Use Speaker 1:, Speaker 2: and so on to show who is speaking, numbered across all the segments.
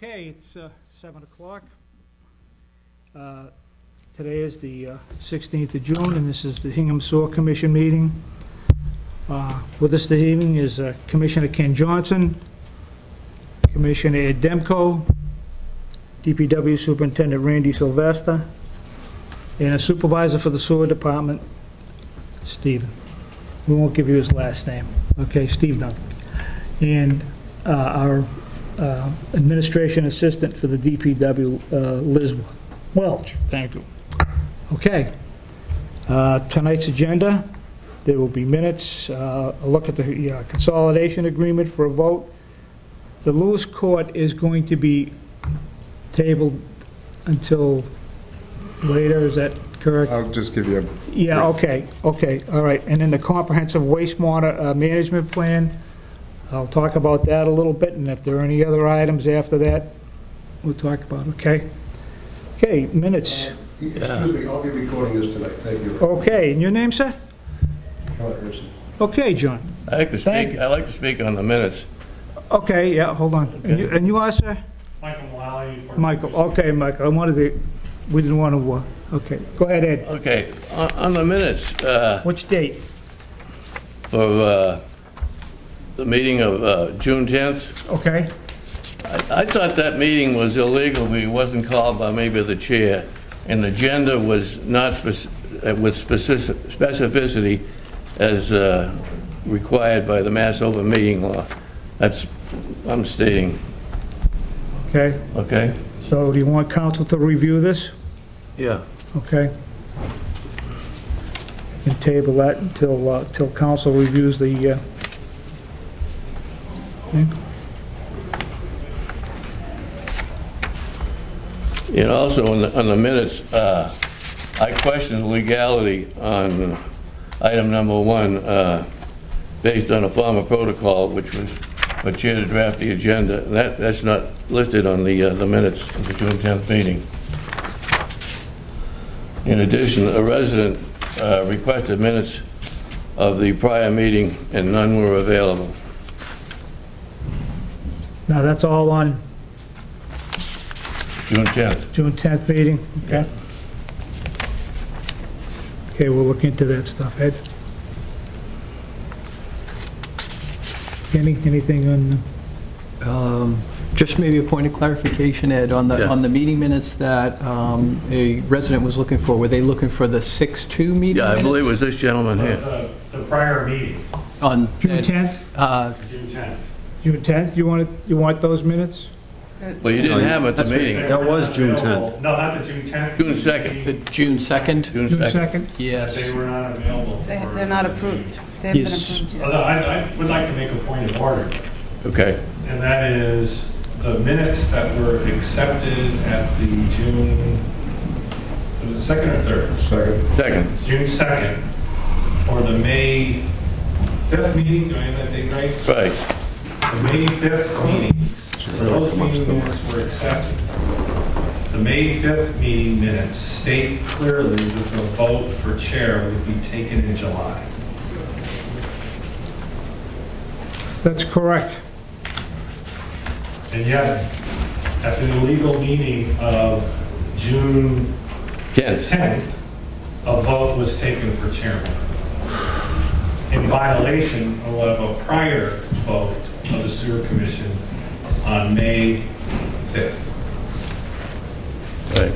Speaker 1: Okay, it's 7 o'clock. Today is the 16th of June, and this is the Hingham Sewer Commission meeting. With us this evening is Commissioner Ken Johnson, Commissioner Ed Demko, DPW Superintendent Randy Sylvester, and a supervisor for the sewer department, Stephen. We won't give you his last name. Okay, Steve Duncan. And our administration assistant for the DPW, Liz Welch. Thank you. Okay. Tonight's agenda, there will be minutes, a look at the consolidation agreement for a vote. The Lewis Court is going to be tabled until later, is that correct?
Speaker 2: I'll just give you a...
Speaker 1: Yeah, okay, all right. And then the comprehensive wastewater management plan, I'll talk about that a little bit, and if there are any other items after that, we'll talk about, okay? Okay, minutes.
Speaker 2: Excuse me, I'll be recording this tonight. Thank you.
Speaker 1: Okay, and your name, sir?
Speaker 2: John Harrison.
Speaker 1: Okay, John.
Speaker 3: I like to speak. I like to speak on the minutes.
Speaker 1: Okay, yeah, hold on.
Speaker 3: Okay.
Speaker 1: And you are, sir?
Speaker 4: Michael Mullally.
Speaker 1: Michael, okay, Michael, I wanted to, we didn't want to, okay, go ahead, Ed.
Speaker 3: Okay, on the minutes
Speaker 1: Which date?
Speaker 3: for the meeting of June 10th,
Speaker 1: Okay,
Speaker 3: I thought that meeting was illegal. It wasn't called by maybe the chair, and the agenda was not with specificity as required by the Mass Open Meeting Law. That's I'm stating.
Speaker 1: okay.
Speaker 3: Okay?
Speaker 1: So do you want council to review this?
Speaker 3: Yeah.
Speaker 1: Okay. You can table that until council reviews the, thing.
Speaker 3: And also on the minutes, I questioned the legality on item number 1 based on a former protocol, which was for chair to draft the agenda. That's not listed on the minutes of the June 10th meeting. In addition, a resident requested minutes of the prior meeting, and none were available.
Speaker 1: Now, that's all on
Speaker 3: June 10th.
Speaker 1: June 10th meeting, okay? Okay, we'll look into that stuff, Ed. Anything on,
Speaker 5: Just maybe a point of clarification, Ed, on
Speaker 3: Yeah.
Speaker 5: the meeting minutes that a resident was looking for. Were they looking for the 6/2 meeting
Speaker 3: Yeah, I
Speaker 5: minutes?
Speaker 3: believe it was this gentleman here.
Speaker 4: The prior meeting,
Speaker 5: On
Speaker 1: June 10th?
Speaker 4: June 10th.
Speaker 1: June 10th, you want those minutes?
Speaker 3: Well, you didn't have him at the meeting.
Speaker 6: That was June 10th.
Speaker 4: No, not the June 10th.
Speaker 3: June 2nd.
Speaker 5: the June 2nd?
Speaker 3: June
Speaker 1: June
Speaker 3: 2nd.
Speaker 1: 2nd?
Speaker 5: Yes.
Speaker 4: They were not available.
Speaker 7: They're not approved. They haven't been
Speaker 5: Yes.
Speaker 7: approved yet.
Speaker 4: Although I would like to make a point of order,
Speaker 3: Okay.
Speaker 4: and that is the minutes that were accepted at the June, was it 2nd or 3rd?
Speaker 2: Second.
Speaker 3: Second.
Speaker 4: June 2nd, for the May 5th meeting, do I have that date right?
Speaker 3: Right.
Speaker 4: The May 5th meeting, so those meeting minutes were accepted. The May 5th meeting minutes state clearly that the vote for chair would be taken in July.
Speaker 1: That's correct.
Speaker 4: And yet, at the illegal meeting of June
Speaker 3: 10th.
Speaker 4: 10th, a vote was taken for chairman, in violation of a prior vote of the sewer commission on May 5th.
Speaker 3: Right.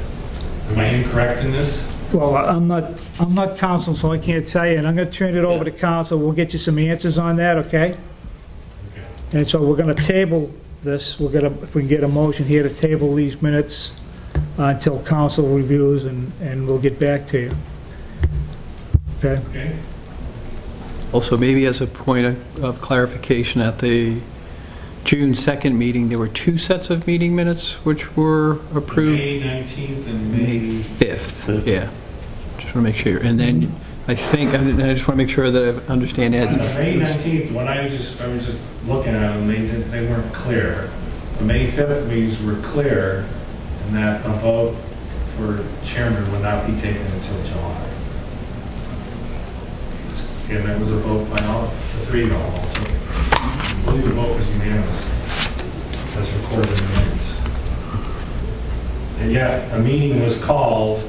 Speaker 4: Am I incorrect in this?
Speaker 1: Well, I'm not counsel, so I can't tell you, and I'm going to turn it over to counsel. We'll get you some answers on that, okay?
Speaker 4: Okay.
Speaker 1: And so we're going to table this. If we can get a motion here to table these minutes until council reviews, and we'll get back to you. Okay?
Speaker 4: Okay?
Speaker 5: Also, maybe as a point of clarification, at the June 2nd meeting, there were 2 sets of meeting minutes which were approved.
Speaker 4: May 19th and
Speaker 5: May
Speaker 4: May...
Speaker 5: 5th, yeah. Just want to make sure. And then I think, and I just want to make sure that I understand
Speaker 4: On
Speaker 5: Ed's.
Speaker 4: the May 19th, when I was just looking at them, they weren't clear. The May 5th meetings were clear, and that a vote for chairman would not be taken until July. And that was a vote by all, the 3 of all. So I believe the vote was unanimous, as recorded in the minutes. And yet, a meeting was called,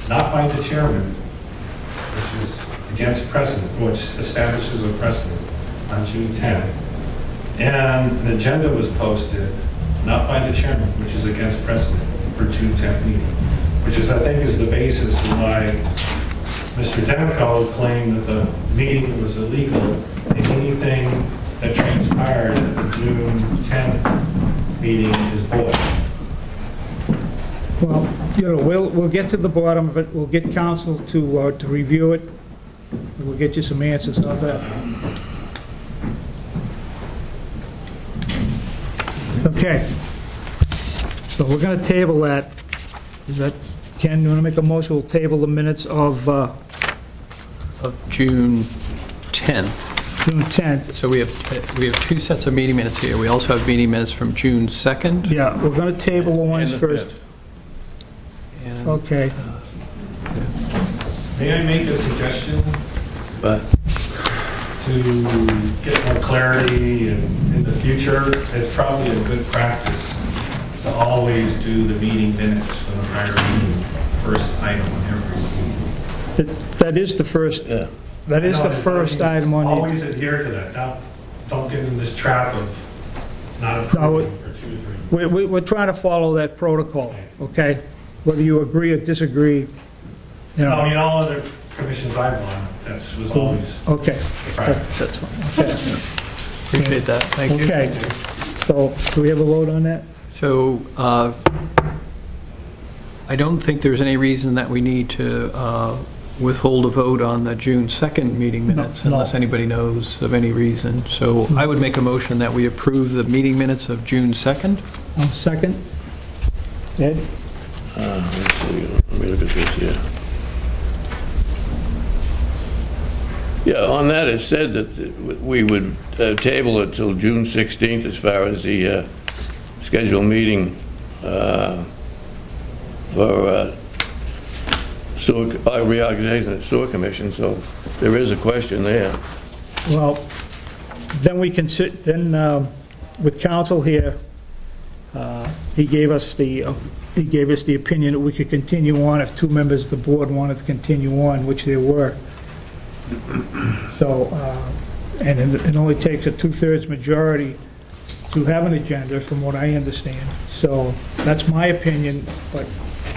Speaker 4: not by the chairman, which is against precedent, which establishes a precedent on June 10th. And an agenda was posted, not by the chairman, which is against precedent for June 10th meeting, which is, I think, is the basis of why Mr. Demko claimed that the meeting was illegal, and anything that transpired at the June 10th meeting is void.
Speaker 1: Well, we'll get to the bottom of it. We'll get counsel to review it. We'll get you some answers. How's that? Okay. So we're going to table that. Is that, Ken, you want to make a motion? We'll table the minutes of
Speaker 5: June 10th.
Speaker 1: June 10th.
Speaker 5: So we have two sets of meeting minutes here. We also have meeting minutes from June 2nd.
Speaker 1: Yeah, we're going to table the ones
Speaker 3: And the
Speaker 1: first.
Speaker 3: 5th.
Speaker 5: And,
Speaker 1: Okay.
Speaker 4: May I make a suggestion
Speaker 3: But
Speaker 4: to get more clarity in the future? It's probably a good practice to always do the meeting minutes for the prior meeting, first item on every meeting.
Speaker 1: That is the first,
Speaker 3: yeah.
Speaker 1: that is the first item on the...
Speaker 4: Always adhere to that. Don't get in this trap of not approving for 2 or 3.
Speaker 1: We're trying to follow that protocol, okay? Whether you agree or disagree, you
Speaker 4: No, I
Speaker 1: know.
Speaker 4: mean, all other commissions I've on, that was always
Speaker 1: Okay,
Speaker 4: the practice.
Speaker 1: that's fine. Okay.
Speaker 5: appreciate that. Thank you.
Speaker 1: Okay, so do we have a vote on that?
Speaker 5: So I don't think there's any reason that we need to withhold a vote on the June 2nd meeting minutes
Speaker 1: No.
Speaker 5: unless anybody knows of any reason. So I would make a motion that we approve the meeting minutes of June 2nd.
Speaker 1: I'll second. Ed?
Speaker 3: Let's see, let me look at this here. Yeah, on that, it said that we would table it till June 16th as far as the scheduled meeting for reorganization of the sewer commission, so there is a question there.
Speaker 1: Well, then we can sit, then with counsel here, he gave us the opinion that we could continue on if 2 members of the board wanted to continue on, which there were. So, and it only takes a 2/3 majority to have an agenda, from what I understand. So that's my opinion, but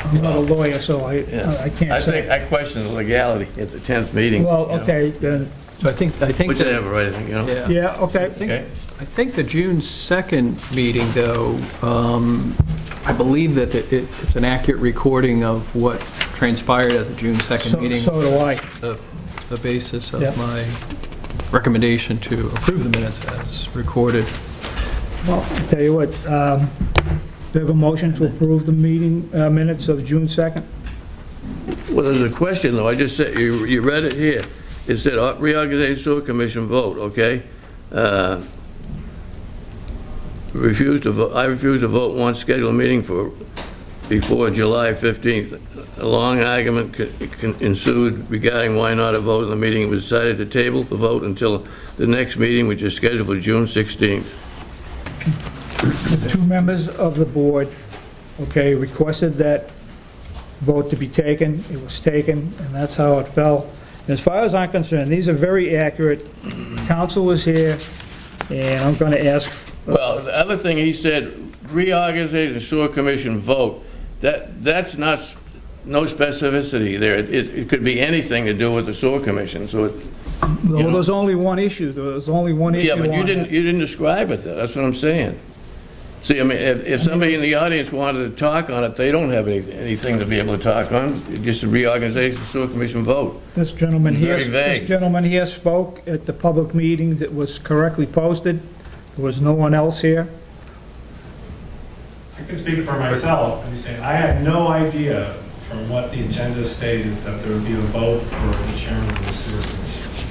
Speaker 1: I'm not a lawyer, so I can't say.
Speaker 3: I question the legality at the 10th meeting.
Speaker 1: Well,
Speaker 3: you know,
Speaker 1: okay, then,
Speaker 5: So I think
Speaker 3: Which they
Speaker 5: that-
Speaker 3: have a right, I think, you know?
Speaker 5: yeah.
Speaker 1: yeah, okay.
Speaker 3: Okay.
Speaker 5: I think the June 2nd meeting, though, I believe that it's an accurate recording of what transpired at the June 2nd meeting.
Speaker 1: So do I.
Speaker 5: The basis
Speaker 1: Yeah.
Speaker 5: of my recommendation to approve the minutes as recorded.
Speaker 1: Well, I'll tell you what, do you have a motion to approve the meeting minutes of June 2nd?
Speaker 3: Well, there's a question, though. I just said, you read it here. It said, reorganization sewer commission vote, okay? I refuse to vote one scheduled meeting before July 15th. A long argument ensued regarding why not a vote in the meeting. It was decided to table the vote until the next meeting, which is scheduled for June 16th.
Speaker 1: The 2 members of the board, okay, requested that vote to be taken. It was taken, and that's how it fell. As far as I'm concerned, these are very accurate. Council was here, and I'm going to ask...
Speaker 3: Well, the other thing he said, reorganization sewer commission vote, that's not, no specificity there. It could be anything to do with the sewer commission, so it...
Speaker 1: Well, there's only one issue. There's only one issue
Speaker 3: Yeah, but you
Speaker 1: on it.
Speaker 3: didn't describe it, though. That's what I'm saying. See, I mean, if somebody in the audience wanted to talk on it, they don't have anything to be able to talk on, just a reorganization sewer commission vote.
Speaker 1: This gentleman here,
Speaker 3: Very vague.
Speaker 1: this gentleman here spoke at the public meeting that was correctly posted. There was no one else here.
Speaker 4: I can speak for myself and say, I had no idea from what the agenda stated that there would be a vote for the chairman of the sewer commission.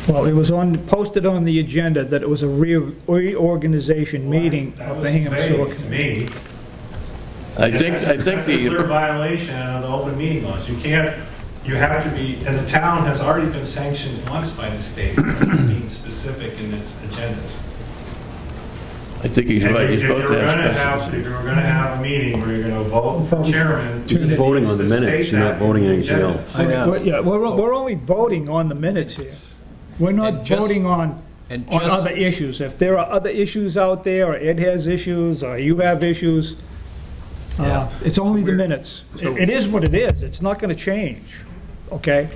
Speaker 1: Well, it was posted on the agenda that it was a reorganization meeting
Speaker 4: That
Speaker 1: of
Speaker 4: was
Speaker 1: the Hingham Sewer
Speaker 4: vague to
Speaker 1: Commission.
Speaker 4: me.
Speaker 3: I think
Speaker 4: That's a clear
Speaker 3: the,
Speaker 4: violation of the open meeting laws. You have to be, and the town has already been sanctioned once by the state for being specific in its agendas.
Speaker 3: I think he's
Speaker 4: And
Speaker 3: right.
Speaker 4: if
Speaker 3: He's
Speaker 4: you were
Speaker 3: supposed to
Speaker 4: gonna
Speaker 3: have
Speaker 4: have,
Speaker 3: specificity.
Speaker 4: if you were gonna have a meeting where you're gonna vote for chairman.
Speaker 2: You're just voting on the
Speaker 4: it needs to
Speaker 2: minutes,
Speaker 4: state
Speaker 2: you're not
Speaker 4: that in
Speaker 2: voting
Speaker 4: the
Speaker 2: anything
Speaker 4: agenda.
Speaker 2: else.
Speaker 5: I know.
Speaker 1: Yeah, we're only voting on the minutes here. We're not
Speaker 5: And just-
Speaker 1: voting on
Speaker 5: And
Speaker 1: on
Speaker 5: just,
Speaker 1: other issues. If there are other issues out there, or Ed has issues, or you have issues,
Speaker 5: Yeah.
Speaker 1: it's only the minutes.
Speaker 5: So-
Speaker 1: It is what it is. It's not going to change, okay?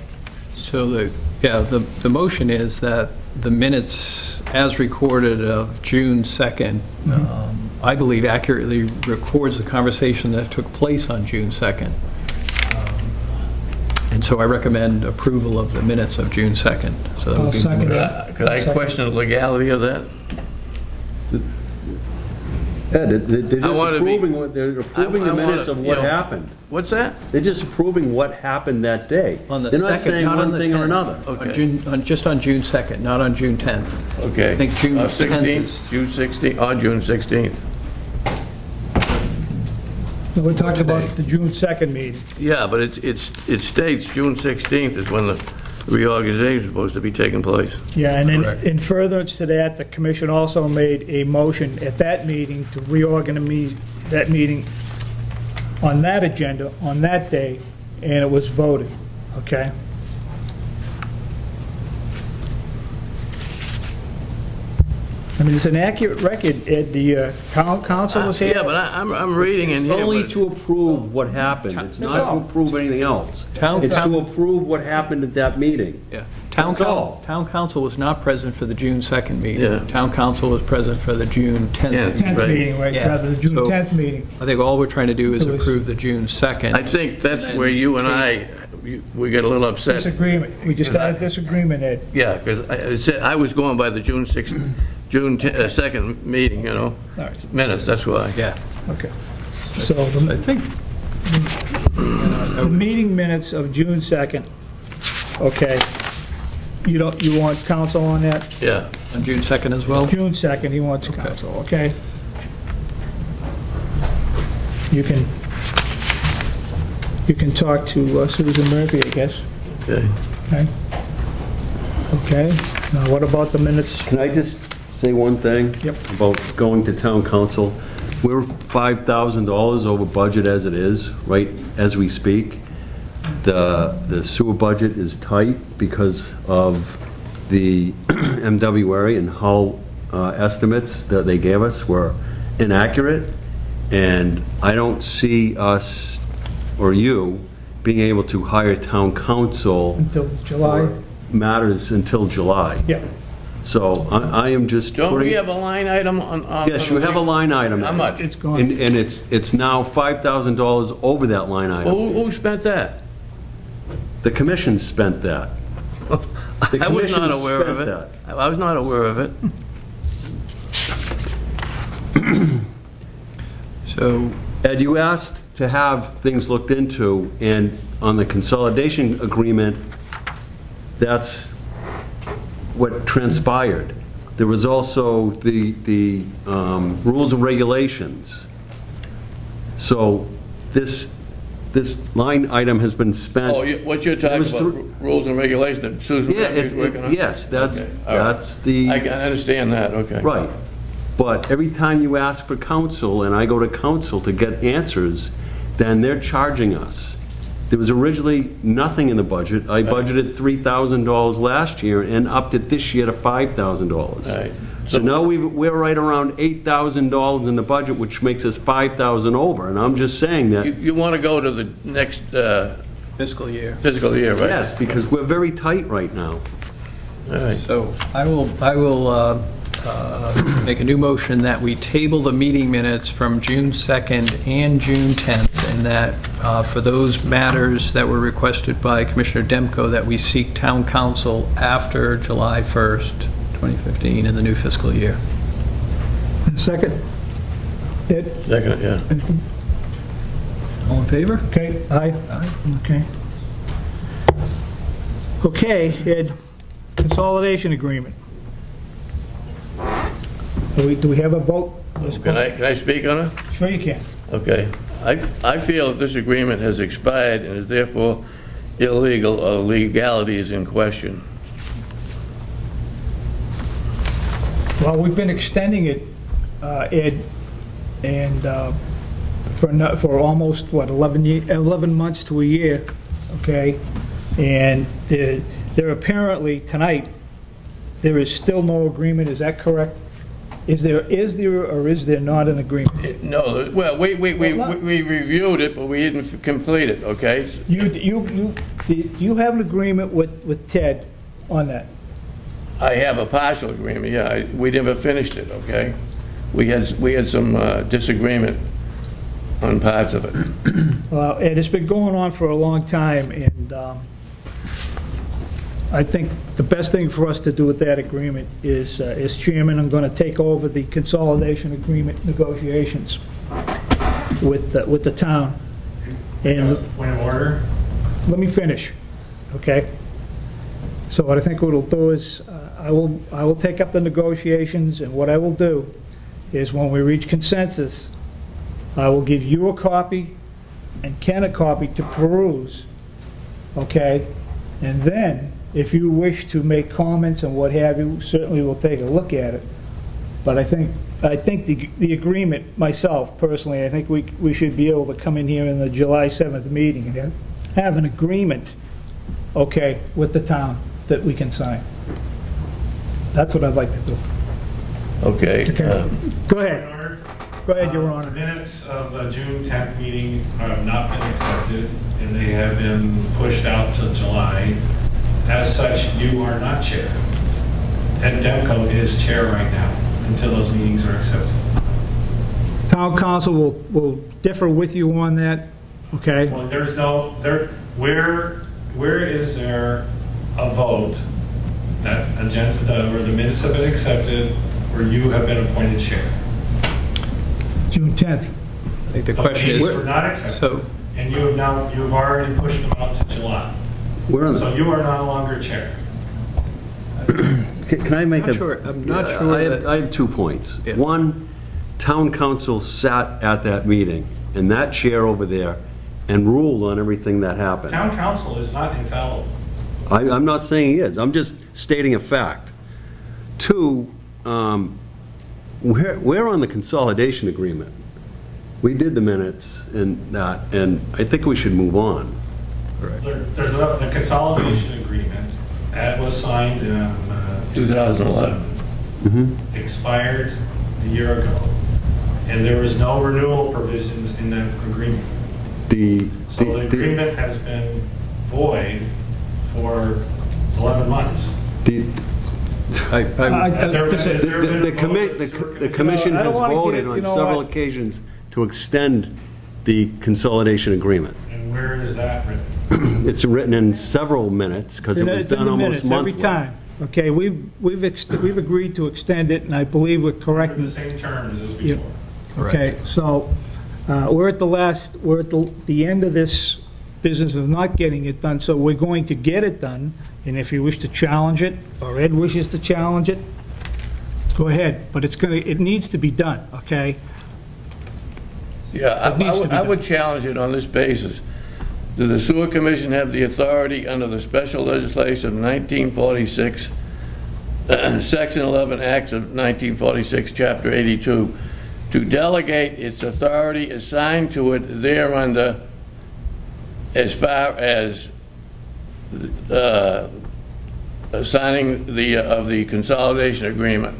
Speaker 5: so the motion is that the minutes as recorded of June 2nd, I believe accurately records the conversation that took place on June 2nd. And so I recommend approval of the minutes of June 2nd. So that would
Speaker 1: I'll
Speaker 5: be the
Speaker 1: second
Speaker 5: motion.
Speaker 1: that.
Speaker 3: Could I question the legality of that?
Speaker 2: Ed, they're
Speaker 3: I
Speaker 2: just
Speaker 3: wanna be-
Speaker 2: approving, they're approving
Speaker 3: I
Speaker 2: the
Speaker 3: wanna,
Speaker 2: minutes of what
Speaker 3: you know-
Speaker 2: happened.
Speaker 3: What's that?
Speaker 2: They're just approving what happened that day.
Speaker 5: On the
Speaker 2: They're not
Speaker 5: 2nd,
Speaker 2: saying
Speaker 5: not on
Speaker 2: one
Speaker 5: the
Speaker 2: thing or
Speaker 5: 10th.
Speaker 2: another.
Speaker 3: Okay.
Speaker 5: Just on June 2nd, not on June 10th.
Speaker 3: Okay.
Speaker 5: I think June 10th
Speaker 3: 16th,
Speaker 5: is-
Speaker 3: June 16th, on June 16th.
Speaker 1: No, we're talking about
Speaker 5: Today.
Speaker 1: the June 2nd meeting.
Speaker 3: Yeah, but it states June 16th is when the reorganization is supposed to be taking place.
Speaker 1: Yeah, and then
Speaker 5: Correct.
Speaker 1: in furtherance to that, the commission also made a motion at that meeting to reorganize that meeting on that agenda, on that day, and it was voted, okay? I mean, it's an accurate record, Ed, the town council was here.
Speaker 3: Yeah, but I'm reading in
Speaker 2: It's
Speaker 3: here.
Speaker 2: only
Speaker 3: but-
Speaker 2: to approve what happened. It's not to
Speaker 1: all.
Speaker 2: approve anything else.
Speaker 5: Town-
Speaker 2: It's to approve what happened at that meeting.
Speaker 5: Yeah.
Speaker 2: That's all.
Speaker 5: Town council was not present for the June 2nd meeting.
Speaker 3: Yeah.
Speaker 5: Town council was present for the June 10th.
Speaker 3: Yeah.
Speaker 5: meeting.
Speaker 1: 10th
Speaker 3: Right.
Speaker 1: meeting, right,
Speaker 5: Yeah.
Speaker 1: rather the June
Speaker 5: So-
Speaker 1: 10th meeting.
Speaker 5: I think all we're trying to do is
Speaker 1: It was-
Speaker 5: approve the June 2nd.
Speaker 3: I think that's where you and we get a little upset.
Speaker 1: Disagreement, we just had a disagreement, Ed.
Speaker 3: Yeah, because I was going by the June 2nd meeting, you know,
Speaker 1: All right,
Speaker 3: minutes, that's why.
Speaker 5: Yeah.
Speaker 1: okay. So
Speaker 5: I
Speaker 1: the
Speaker 5: think,
Speaker 1: the meeting minutes of June 2nd, okay, you want counsel on that?
Speaker 3: Yeah.
Speaker 5: on June 2nd as well?
Speaker 1: June 2nd, he wants counsel, okay? You can talk to Susan Murphy, I guess,
Speaker 3: Okay.
Speaker 1: okay? Okay, now what about the minutes?
Speaker 2: Can I just say one thing?
Speaker 1: Yep.
Speaker 2: About going to town council? We're $5,000 over budget as it is, right, as we speak. The sewer budget is tight because of the MWA and Hull estimates that they gave us were inaccurate, and I don't see us, or you, being able to hire town council
Speaker 1: Until July?
Speaker 2: for matters until July.
Speaker 1: Yeah,
Speaker 2: So I am just
Speaker 3: Don't we
Speaker 2: putting...
Speaker 3: have a line item on?
Speaker 2: Yes, you have a line item.
Speaker 3: How much?
Speaker 1: it's gone.
Speaker 2: And it's now $5,000 over that line item.
Speaker 3: Who spent that?
Speaker 2: The commission spent that. The
Speaker 3: I was not
Speaker 2: commission
Speaker 3: aware of
Speaker 2: spent
Speaker 3: it.
Speaker 2: that.
Speaker 3: I was not aware of it.
Speaker 5: So,
Speaker 2: Ed, you asked to have things looked into, and on the consolidation agreement, that's what transpired. There was also the rules and regulations. So this line item has been spent.
Speaker 3: Oh, what you're talking
Speaker 2: was
Speaker 3: about,
Speaker 2: through-
Speaker 3: rules and regulations that Susan
Speaker 2: Yeah,
Speaker 3: Murphy's working on?
Speaker 2: yes, that's
Speaker 3: Okay, all right.
Speaker 2: the...
Speaker 3: I can understand that, okay.
Speaker 2: Right. But every time you ask for counsel, and I go to counsel to get answers, then they're charging us. There was originally nothing in the budget. I budgeted $3,000 last year and upped it this year to $5,000.
Speaker 3: Right.
Speaker 2: So now we're right around $8,000 in the budget, which makes us $5,000 over. And I'm just saying that,
Speaker 3: You want to go to the next
Speaker 5: fiscal year.
Speaker 3: fiscal year, right?
Speaker 2: yes, because we're very tight right now.
Speaker 3: All right.
Speaker 5: So I will make a new motion that we table the meeting minutes from June 2nd and June 10th, and that for those matters that were requested by Commissioner Demko, that we seek town council after July 1st, 2015, in the new fiscal year.
Speaker 1: Second? Ed,
Speaker 3: Second, yeah.
Speaker 5: All in favor?
Speaker 1: okay, aye? Aye. Okay. Okay, Ed, consolidation agreement. Do we have a vote?
Speaker 3: Can I speak on it?
Speaker 1: Sure you can.
Speaker 3: Okay. I feel that this agreement has expired and is therefore illegal, or legality is in question.
Speaker 1: Well, we've been extending it Ed, and for almost, 11 months to a year, okay? And there apparently, tonight, there is still no agreement, is that correct? Is there or is there not an agreement?
Speaker 3: No, well, we reviewed it, but we didn't complete it, okay?
Speaker 1: Do you have an agreement with Ted on that?
Speaker 3: I have a partial agreement, yeah, we never finished it, okay? We had some disagreement on parts of it.
Speaker 1: Well, and it's been going on for a long time, and I think the best thing for us to do with that agreement is, as chairman, I'm going to take over the consolidation agreement negotiations with the town. And
Speaker 4: Point of order?
Speaker 1: let me finish, okay? So what I think what we'll do is, I will take up the negotiations, and what I will do is, when we reach consensus, I will give you a copy and Ken a copy to peruse, okay? And then, if you wish to make comments and what have you, certainly we'll take a look at it. But I think the agreement, myself, personally, I think we should be able to come in here in the July 7th meeting and have an agreement, okay, with the town that we can sign. That's what I'd like to do.
Speaker 3: Okay.
Speaker 1: Go ahead. Go ahead, Your Honor.
Speaker 4: Minutes of the June 10th meeting have not been accepted, and they have been pushed out to July. As such, you are not chair. Ed Demko is chair right now until those meetings are accepted.
Speaker 1: Town council will differ with you on that, okay?
Speaker 4: Well, there's no, where is there a vote that agenda, or the minutes have been accepted, where you have been appointed chair?
Speaker 1: June 10th.
Speaker 5: I think the question is...
Speaker 4: Meetings were not accepted,
Speaker 5: So,
Speaker 4: and you've already pushed them out to July. So you are no longer chair.
Speaker 2: Can I make
Speaker 5: I'm not sure that...
Speaker 2: I have 2 points.
Speaker 5: Yeah.
Speaker 2: One, town council sat at that meeting, and that chair over there, and ruled on everything that happened.
Speaker 4: Town council is not infallible.
Speaker 2: I'm not saying he is, I'm just stating a fact. 2, we're on the consolidation agreement. We did the minutes and that, and I think we should move on.
Speaker 4: There's the consolidation agreement that was signed in
Speaker 3: 2011.
Speaker 4: expired a year ago, and there was no renewal provisions in that agreement. So the agreement has been void for 11 months.
Speaker 2: The commission
Speaker 1: I don't
Speaker 2: has
Speaker 1: wanna
Speaker 2: voted
Speaker 1: get-
Speaker 2: on
Speaker 1: you know
Speaker 2: several
Speaker 1: what?
Speaker 2: occasions to extend the consolidation agreement.
Speaker 4: And where is that written?
Speaker 2: It's written in several minutes, because it was
Speaker 1: It's in
Speaker 2: done
Speaker 1: the
Speaker 2: almost
Speaker 1: minutes
Speaker 2: monthly.
Speaker 1: every time. Okay, we've agreed to extend it, and I believe we're correct.
Speaker 4: Under the same terms as
Speaker 1: Yeah.
Speaker 4: before.
Speaker 1: Okay, so we're at the end of this business of not getting it done, so we're going to get it done, and if you wish to challenge it, or Ed wishes to challenge it, go ahead, but it needs to be done, okay?
Speaker 3: Yeah,
Speaker 1: It needs to be
Speaker 3: I
Speaker 1: done.
Speaker 3: would challenge it on this basis. Does the Sewer Commission have the authority under the special legislation of 1946, Section 11, Acts of 1946, Chapter 82, to delegate its authority assigned to it thereunder as far as signing of the consolidation agreement?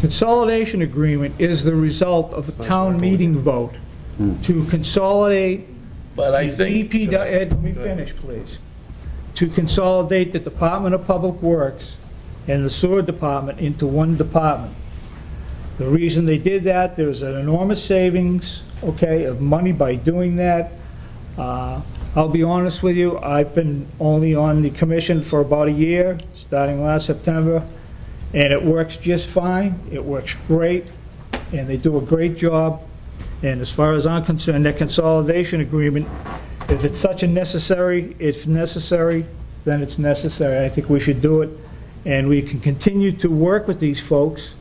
Speaker 1: Consolidation agreement is the result of a town meeting vote to consolidate
Speaker 3: But I
Speaker 1: the
Speaker 3: think...
Speaker 1: DP, Ed, let me finish, please. To consolidate the Department of Public Works and the Sewer Department into one department. The reason they did that, there was an enormous savings, okay, of money by doing that. I'll be honest with you, I've been only on the commission for about a year, starting last September, and it works just fine. It works great, and they do a great job. And as far as I'm concerned, that consolidation agreement, if it's such a necessary, if necessary, then it's necessary. I think we should do it, and we can continue to work with these folks,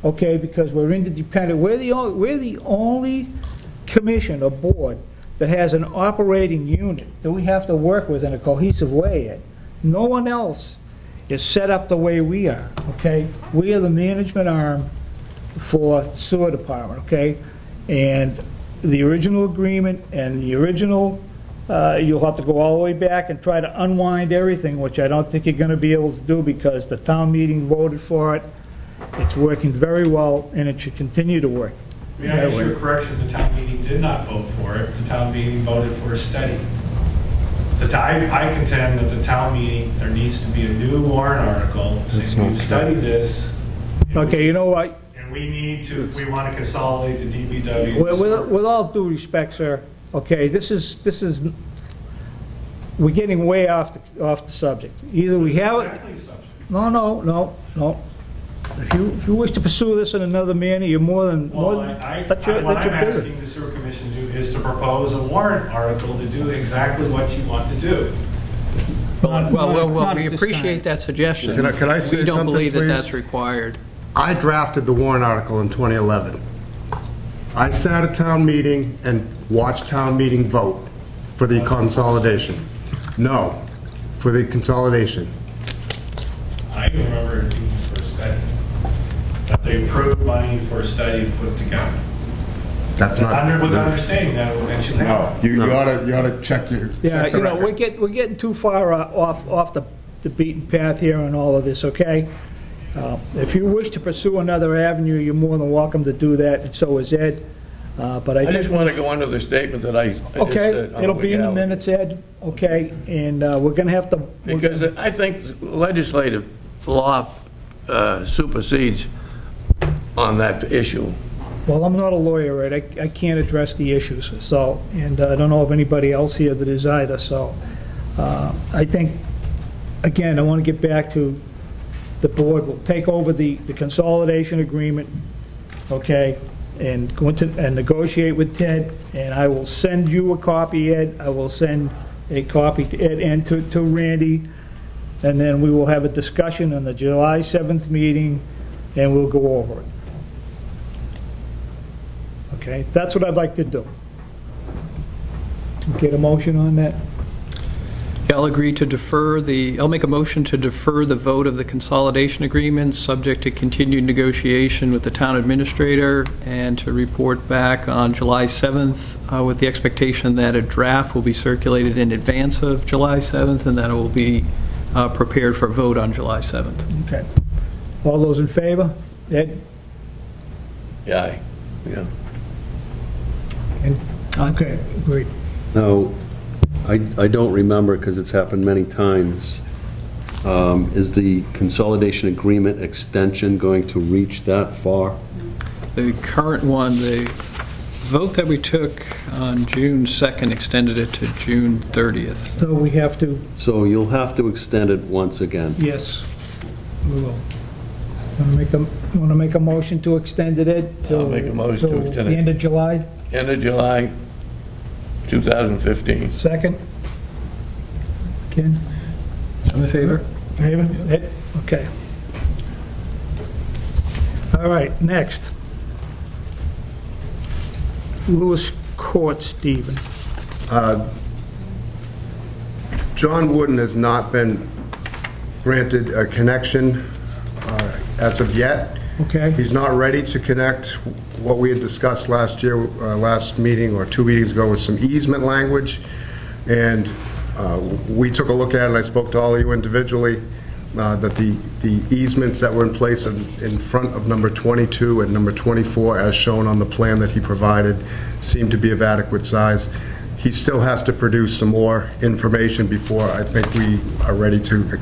Speaker 1: okay, because we're interdependent. We're the only commission or board that has an operating unit that we have to work with in a cohesive way, Ed. No one else is set up the way we are, okay? We are the management arm for sewer department, okay? And the original agreement and the original, you'll have to go all the way back and try to unwind everything, which I don't think you're gonna be able to do because the town meeting voted for it. It's working very well, and it should continue to work.
Speaker 4: May I ask you a correction? The town meeting did not vote for it. The town meeting voted for a study. I contend that the town meeting, there needs to be a new warrant article saying we've studied this.
Speaker 1: Okay, you know what?
Speaker 4: And we want to consolidate the DPW.
Speaker 1: With all due respect, sir, okay, this is, we're getting way off the subject. Either we have it,
Speaker 4: Exactly subject.
Speaker 1: no. If you wish to pursue this in another manner, you're more than,
Speaker 4: Well,
Speaker 1: that's your
Speaker 4: what I'm
Speaker 1: business.
Speaker 4: asking the sewer commission to do is to propose a warrant article to do exactly what you want to do.
Speaker 5: Well,
Speaker 1: Not
Speaker 5: we
Speaker 1: at this
Speaker 5: appreciate
Speaker 1: time.
Speaker 5: that suggestion.
Speaker 6: Can I say
Speaker 5: We don't
Speaker 6: something,
Speaker 5: believe that
Speaker 6: please?
Speaker 5: that's required.
Speaker 6: I drafted the warrant article in 2011. I sat at town meeting and watched town meeting vote for the consolidation. No, for the consolidation.
Speaker 4: I remember it being for a study. That they approved money for a study to put together.
Speaker 6: That's not.
Speaker 4: With the understanding that it will eventually
Speaker 6: No,
Speaker 4: happen.
Speaker 6: you oughta check your.
Speaker 1: Yeah,
Speaker 6: check the
Speaker 1: you know,
Speaker 6: record.
Speaker 1: we're getting too far off the beaten path here on all of this, okay? If you wish to pursue another avenue, you're more than welcome to do that, and so is Ed. But
Speaker 3: I
Speaker 1: I
Speaker 3: just
Speaker 1: think,
Speaker 3: want to go under the statement that I just
Speaker 1: okay,
Speaker 3: said on
Speaker 1: it'll be in the
Speaker 3: legality.
Speaker 1: minutes, Ed, okay? And we're gonna have to.
Speaker 3: Because I think legislative law supersedes on that issue.
Speaker 1: Well, I'm not a lawyer, Ed, I can't address the issues, so, and I don't know of anybody else here that is either, so I think, again, I want to get back to the board will take over the consolidation agreement, okay, and go into, and negotiate with Ted, and I will send you a copy, Ed, I will send a copy to Ed and to Randy, and then we will have a discussion on the July 7th meeting, and we'll go over it. Okay, that's what I'd like to do. Get a motion on that?
Speaker 5: I'll agree to I'll make a motion to defer the vote of the consolidation agreement, subject to continued negotiation with the town administrator, and to report back on July 7th with the expectation that a draft will be circulated in advance of July 7th, and that it will be prepared for vote on July 7th.
Speaker 1: Okay. All those in favor? Ed?
Speaker 3: Yeah.
Speaker 1: Ken? Okay, great.
Speaker 2: Now, I don't remember, because it's happened many times, is the consolidation agreement extension going to reach that far?
Speaker 5: The current one, the vote that we took on June 2nd extended it to June 30th.
Speaker 1: So we have to,
Speaker 2: So you'll have to extend it once again.
Speaker 1: yes, we will. Want to make a motion to extend it, Ed?
Speaker 3: I'll make a motion to extend it.
Speaker 1: The end of July?
Speaker 3: End of July 2015.
Speaker 1: Second? Ken?
Speaker 5: I'm in favor.
Speaker 1: Favor? Ed? Okay. All right, next. Lewis Court, Stephen.
Speaker 6: John Wooden has not been granted a connection as of yet.
Speaker 1: Okay?
Speaker 6: He's not ready to connect what we had discussed last year, last meeting or 2 meetings ago, with some easement language. And we took a look at it, and I spoke to all of you individually, that the easements that were in place in front of number 22 and number 24, as shown on the plan that he provided, seem to be of adequate size. He still has to produce some more information before I think we are ready to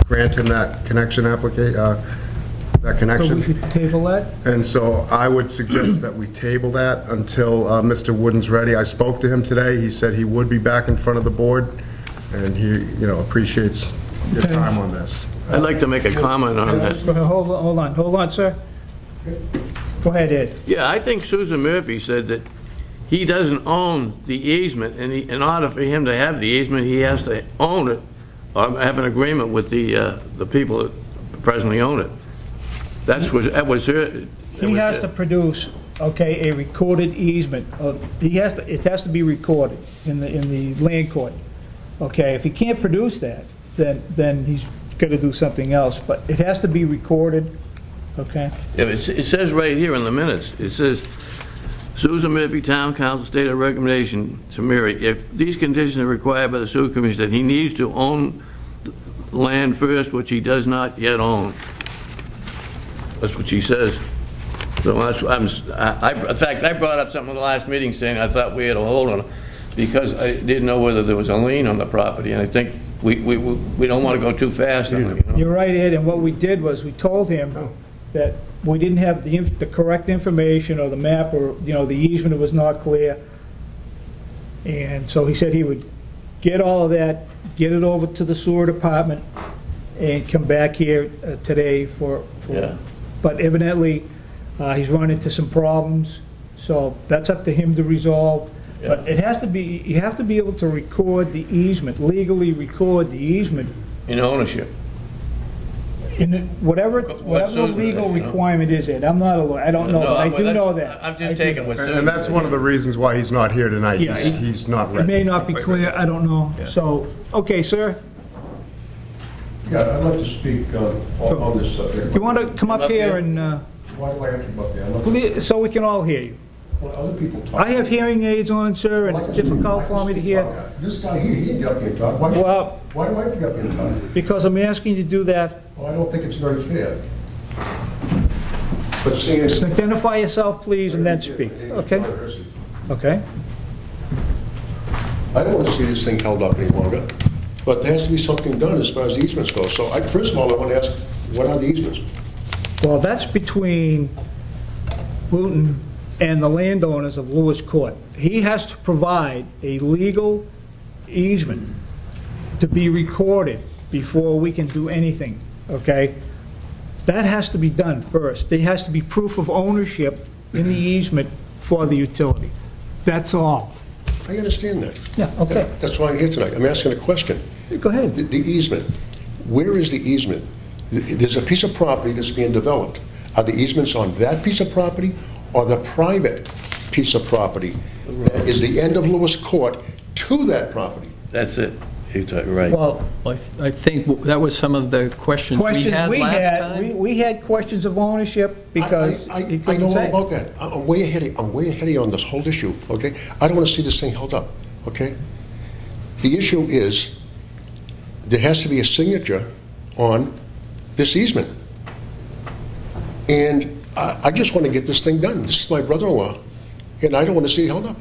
Speaker 6: grant him that connection that
Speaker 1: So
Speaker 6: connection.
Speaker 1: we should table that?
Speaker 6: And so I would suggest that we table that until Mr. Wooden's ready. I spoke to him today. He said he would be back in front of the board, and he, appreciates your
Speaker 1: Okay.
Speaker 6: time on this.
Speaker 3: I'd like to make a comment on that.
Speaker 1: Hold on, sir. Go ahead, Ed.
Speaker 3: Yeah, I think Susan Murphy said that he doesn't own the easement, and in order for him to have the easement, he has to own it, or have an agreement with the people that presently own it. That was her.
Speaker 1: He has to produce, okay, a recorded easement. It has to be recorded in the land court. Okay, if he can't produce that, then he's got to do something else. But it has to be recorded, Okay?
Speaker 3: Yeah, it says right here in the minutes, it says, Susan Murphy, Town Council, stated a recommendation to Mary, if these conditions are required by the sewer commission, that he needs to own land first, which he does not yet own. That's what she says. So in fact, I brought up something in the last meeting saying I thought we had a hold on it because I didn't know whether there was a lien on the property, and I think we don't want to go too fast on it, you know?
Speaker 1: You're right, Ed, and what we did was we told him that we didn't have the correct information or the map or, you know, the easement was not clear. And so he said he would get all of that, get it over to the sewer department and come back here today for.
Speaker 3: Yeah.
Speaker 1: But evidently, he's run into some problems, so that's up to him to resolve. But it has to be, you have to be able to record the easement, legally record the easement.
Speaker 3: In ownership.
Speaker 1: In whatever
Speaker 3: What Susan
Speaker 1: legal
Speaker 3: says, you know?
Speaker 1: requirement is it. I'm not a lawyer, I don't know, but I do know that.
Speaker 3: I'm just taking what Susan
Speaker 6: And that's one of the reasons why he's not here tonight.
Speaker 1: Yeah,
Speaker 6: He's not
Speaker 1: It
Speaker 6: ready.
Speaker 1: may not be clear, I don't know. So, okay, sir,
Speaker 8: Yeah, I'd like to speak on this subject.
Speaker 1: you want to come up here and,
Speaker 8: Why do I have to come up here? I'm not-
Speaker 1: so we can all hear you?
Speaker 8: Well, other people talk.
Speaker 1: I have hearing aids on, sir, and it's difficult for me to hear.
Speaker 8: This guy here, he didn't get up here and talk. Why
Speaker 1: Well-
Speaker 8: why do I have to get up here and talk?
Speaker 1: Because I'm asking you to do that.
Speaker 8: Well, I don't think it's very fair. But seeing as...
Speaker 1: Identify yourself, please, and then speak, okay? Okay?
Speaker 8: I don't want to see this thing held up any longer, but there has to be something done as far as the easements go. So first of all, I want to ask, what are the easements?
Speaker 1: Well, that's between Wooten and the landowners of Lewis Court. He has to provide a legal easement to be recorded before we can do anything, okay? That has to be done first. There has to be proof of ownership in the easement for the utility. That's all.
Speaker 8: I understand that.
Speaker 1: Yeah, okay.
Speaker 8: That's why I'm here tonight. I'm asking a question.
Speaker 1: Go ahead.
Speaker 8: The easement, where is the easement? There's a piece of property that's being developed. Are the easements on that piece of property or the private piece of property that is the end of Lewis Court to that property?
Speaker 3: That's it. You're right.
Speaker 1: Well,
Speaker 5: I think that was some of the questions we had last time.
Speaker 1: we had questions of ownership because
Speaker 8: I
Speaker 1: he
Speaker 8: know
Speaker 1: couldn't
Speaker 8: all
Speaker 1: say.
Speaker 8: about that. I'm way ahead of you on this whole issue, okay? I don't want to see this thing held up, okay? The issue is, there has to be a signature on this easement. And I just want to get this thing done. This is my brother-in-law, and I don't want to see it held up.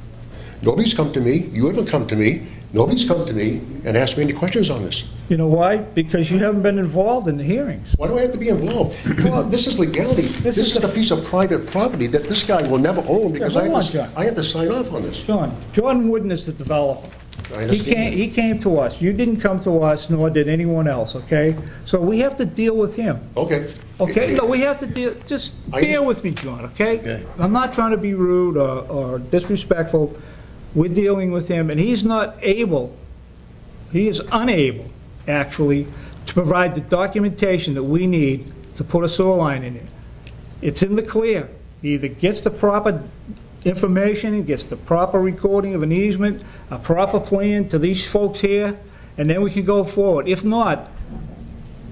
Speaker 8: Nobody's come to me, you haven't come to me, nobody's come to me and asked me any questions on this.
Speaker 1: You know why? Because you haven't been involved in the hearings.
Speaker 8: Why do I have to be involved? Well, this is legality. This is a piece of private property that this guy will never own because
Speaker 1: hold on, John.
Speaker 8: I have to sign off on this.
Speaker 1: Jordan Wooden is the developer.
Speaker 8: I understand
Speaker 1: He came to us. You didn't come to us, nor did anyone else, okay? So we have to deal with him.
Speaker 8: Okay.
Speaker 1: Okay, no, we have to deal, just
Speaker 8: I
Speaker 1: bear
Speaker 8: understand.
Speaker 1: with me, John, okay?
Speaker 3: Okay.
Speaker 1: I'm not trying to be rude or disrespectful. We're dealing with him, and he's not able, he is unable, actually, to provide the documentation that we need to put a sewer line in it. It's in the clear. He either gets the proper information, and gets the proper recording of an easement, a proper plan to these folks here, and then we can go forward. If not,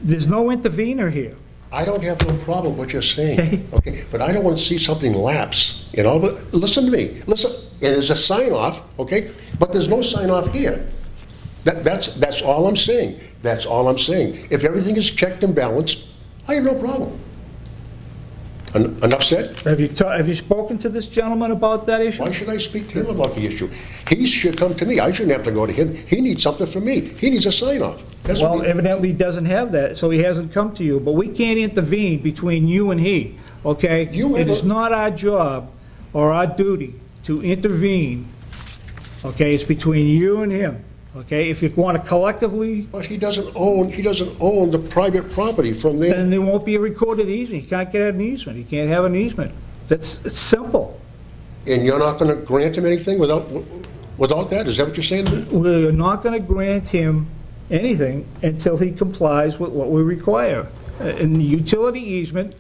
Speaker 1: there's no intervener here.
Speaker 8: I don't have no problem with what you're saying,
Speaker 1: Okay.
Speaker 8: okay? But I don't want to see something lapse, you know? But listen to me, listen, there's a sign-off, okay? But there's no sign-off here. That's all I'm saying. That's all I'm saying. If everything is checked and balanced, I have no problem. Enough said?
Speaker 1: Have you spoken to this gentleman about that issue?
Speaker 8: Why should I speak to him about the issue? He should come to me. I shouldn't have to go to him. He needs something from me. He needs a sign-off. That's what
Speaker 1: Well,
Speaker 8: he-
Speaker 1: evidently he doesn't have that, so he hasn't come to you. But we can't intervene between you and he, okay?
Speaker 8: You have
Speaker 1: It is
Speaker 8: a-
Speaker 1: not our job or our duty to intervene, okay? It's between you and him, okay? If you want to collectively,
Speaker 8: But he doesn't own the private property from there.
Speaker 1: then there won't be a recorded easement. He can't get an easement. He can't have an easement. It's simple.
Speaker 8: And you're not going to grant him anything without that? Is that what you're saying to me?
Speaker 1: We're not going to grant him anything until he complies with what we require. In the utility easement,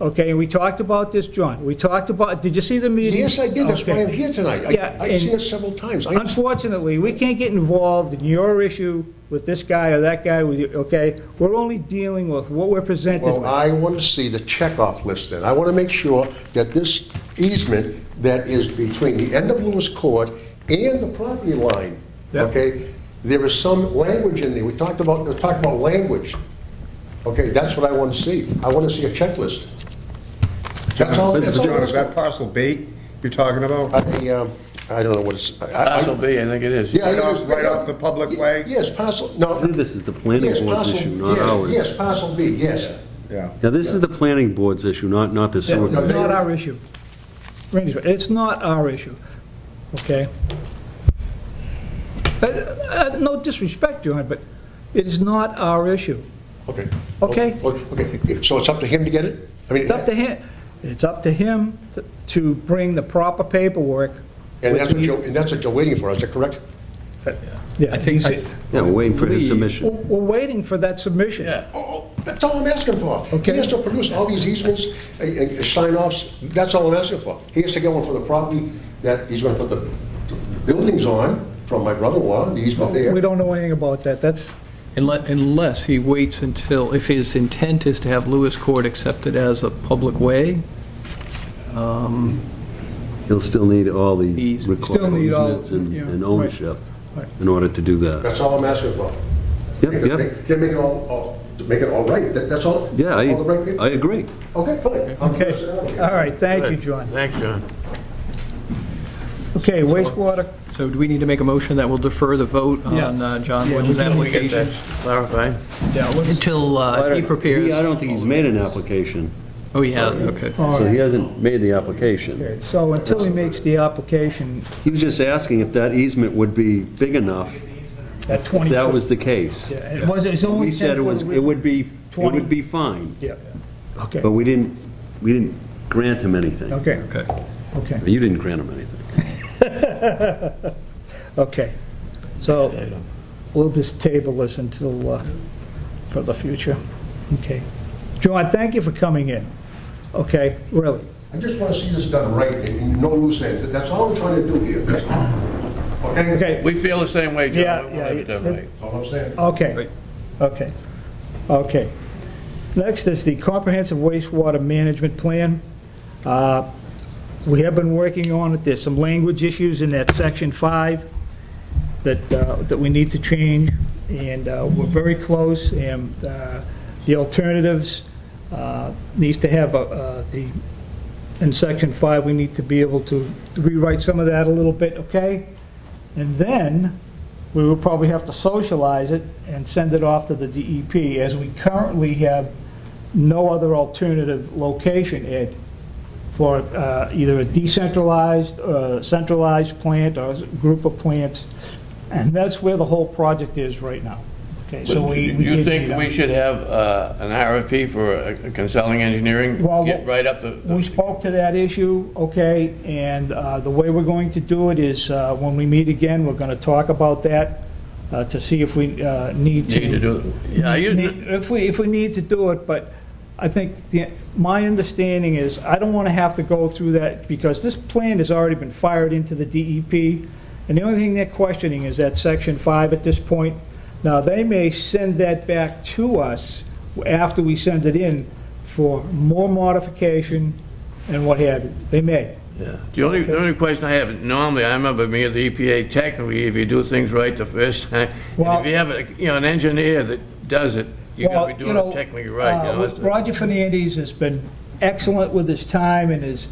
Speaker 1: okay, and we talked about this, John. We talked about, did you see the meeting?
Speaker 8: Yes, I did, that's why
Speaker 1: Okay.
Speaker 8: I'm here tonight.
Speaker 1: Yeah,
Speaker 8: I've seen
Speaker 1: and
Speaker 8: it several times.
Speaker 1: Unfortunately, we can't get involved in your issue with this guy or that guy, with you, okay? We're only dealing with what we're presented
Speaker 8: Well,
Speaker 1: with.
Speaker 8: I want to see the checkoff list then. I want to make sure that this easement that is between the end of Lewis Court and the property line,
Speaker 1: Yeah.
Speaker 8: okay, there is some language in there. We talked about language. Okay, that's what I want to see. I want to see a checklist. That's all.
Speaker 6: John,
Speaker 8: That's all.
Speaker 6: is that parcel B you're talking about?
Speaker 8: I don't know what it's.
Speaker 3: Parcel B, I think it is.
Speaker 8: Yeah,
Speaker 6: Right
Speaker 8: it
Speaker 6: off-
Speaker 8: is.
Speaker 6: right off the public way?
Speaker 8: Yes, parcel,
Speaker 2: I
Speaker 8: no.
Speaker 2: believe this is the planning
Speaker 8: Yes,
Speaker 2: board's
Speaker 8: parcel-
Speaker 2: issue, not
Speaker 8: yes,
Speaker 2: ours.
Speaker 8: Yes, parcel B, yes.
Speaker 6: Yeah.
Speaker 2: Now, this is the planning board's issue, not the sewer.
Speaker 1: It's not our issue. Randy's right, it's not our issue, okay? No disrespect, John, but it is not our issue.
Speaker 8: Okay.
Speaker 1: Okay.
Speaker 8: Okay, so it's up to him to get it? I mean,
Speaker 1: It's up to him, to bring the proper paperwork.
Speaker 8: And that's what
Speaker 1: which
Speaker 8: you're,
Speaker 1: we-
Speaker 8: and that's what you're waiting for, is that correct?
Speaker 1: Yeah,
Speaker 5: I think,
Speaker 2: Yeah, we're waiting for his submission.
Speaker 1: We're waiting for that submission.
Speaker 3: Yeah.
Speaker 8: Oh, that's all I'm asking for.
Speaker 1: Okay.
Speaker 8: He has to produce all these easements, sign-offs, that's all I'm asking for. He has to get one for the property that he's gonna put the buildings on, from my brother-in-law, the easement there.
Speaker 1: We don't know anything about that, that's,
Speaker 5: unless he waits until, if his intent is to have Lewis Court accepted as a public way,
Speaker 2: He'll still need all the
Speaker 5: He's-
Speaker 2: required
Speaker 1: Still need all-
Speaker 2: easements and
Speaker 1: yeah,
Speaker 2: and ownership
Speaker 1: right.
Speaker 2: in order to do that.
Speaker 8: That's all I'm asking for.
Speaker 2: Yep,
Speaker 8: Make it make it all right, that's all?
Speaker 2: Yeah,
Speaker 8: All the right people?
Speaker 2: I agree.
Speaker 8: Okay, fine. I'm gonna sit down
Speaker 1: okay.
Speaker 8: here.
Speaker 1: All right, thank you,
Speaker 3: Good.
Speaker 1: John.
Speaker 3: Thanks, John.
Speaker 1: Okay, wastewater,
Speaker 5: so do we need to make a motion that will defer the vote
Speaker 1: Yeah.
Speaker 5: on John
Speaker 1: Yeah,
Speaker 5: Wooden's
Speaker 1: we can
Speaker 3: We get that
Speaker 5: application
Speaker 3: clarified.
Speaker 5: until he prepares?
Speaker 2: I don't think he's made an application,
Speaker 5: Oh, he has, okay.
Speaker 2: so he hasn't made the application.
Speaker 1: okay, so until he makes the application
Speaker 2: He was just asking if that easement would be big enough,
Speaker 1: at 20
Speaker 2: if that
Speaker 1: foot.
Speaker 2: was the case.
Speaker 1: Yeah, it was, it's only
Speaker 2: We
Speaker 1: 10
Speaker 2: said
Speaker 1: foot.
Speaker 2: it would be
Speaker 1: 20.
Speaker 2: fine,
Speaker 1: Yeah, okay,
Speaker 2: but we didn't grant him anything.
Speaker 1: okay,
Speaker 5: Okay.
Speaker 1: okay,
Speaker 2: You didn't grant him anything.
Speaker 1: okay. So we'll just table this until, for the future. Okay. John, thank you for coming in. Okay, really.
Speaker 8: I just want to see this done right, and no loose ends. That's all I'm trying to do here, that's all. Okay?
Speaker 1: Okay,
Speaker 3: We feel the same way,
Speaker 1: Yeah,
Speaker 3: John. We
Speaker 1: yeah,
Speaker 3: want it done right.
Speaker 8: That's all I'm saying.
Speaker 1: okay,
Speaker 5: Right.
Speaker 1: okay, okay. Next is the Comprehensive Wastewater Management Plan. We have been working on it. There's some language issues in that Section 5 that we need to change, and we're very close, and the alternatives needs to have in Section 5, we need to be able to rewrite some of that a little bit, okay? And then, we will probably have to socialize it and send it off to the DEP, as we currently have no other alternative location, Ed, for either a decentralized, centralized plant or a group of plants, and that's where the whole project is right now. Okay, so we
Speaker 3: You
Speaker 1: did
Speaker 3: think
Speaker 1: meet
Speaker 3: we
Speaker 1: up.
Speaker 3: should have an RFP for a consulting engineering?
Speaker 1: Well,
Speaker 3: Get right up the...
Speaker 1: We spoke to that issue, okay, and the way we're going to do it is, when we meet again, we're going to talk about that to see if we need to.
Speaker 3: Need to do, yeah,
Speaker 1: If we need to do it, but I think my understanding is, I don't want to have to go through that, because this plan has already been fired into the DEP, and the only thing they're questioning is that Section 5 at this point. Now, they may send that back to us after we send it in for more modification and what have you. They may.
Speaker 3: yeah. The only question I have, normally, I remember me at the EPA, technically, if you do things right the first time,
Speaker 1: Well-
Speaker 3: and if you have, an engineer that does it, you
Speaker 1: Well,
Speaker 3: gotta be doing it technically right, you know? that's the-
Speaker 1: Roger Fernandez has been excellent with his time and his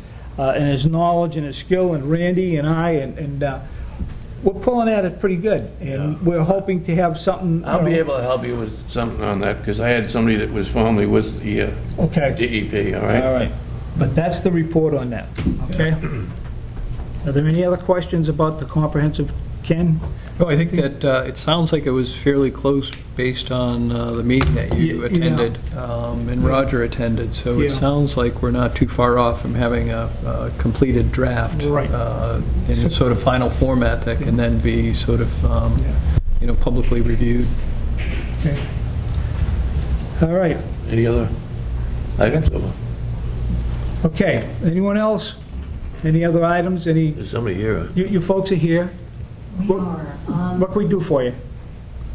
Speaker 1: knowledge and his skill, and Randy and I, and we're pulling at it pretty good, and we're hoping to have something.
Speaker 3: I'll be able to help you with something on that, because I had somebody that was formerly with the
Speaker 1: Okay.
Speaker 3: DEP, all
Speaker 1: All
Speaker 3: right?
Speaker 1: right, but that's the report on that, okay? Are there any other questions about the comprehensive, Ken?
Speaker 5: No, I think that it sounds like it was fairly close based on the meeting that you
Speaker 1: Yeah.
Speaker 5: attended, and Roger attended, so it
Speaker 1: Yeah.
Speaker 5: sounds like we're not too far off from having a completed draft
Speaker 1: Right.
Speaker 5: in a sort of final format that can then be sort of, publicly reviewed.
Speaker 1: Okay. All right,
Speaker 3: Any other items?
Speaker 1: Okay, anyone else? Any other items? Any,
Speaker 3: There's somebody here.
Speaker 1: you folks are here.
Speaker 9: We are.
Speaker 1: What can we do for you?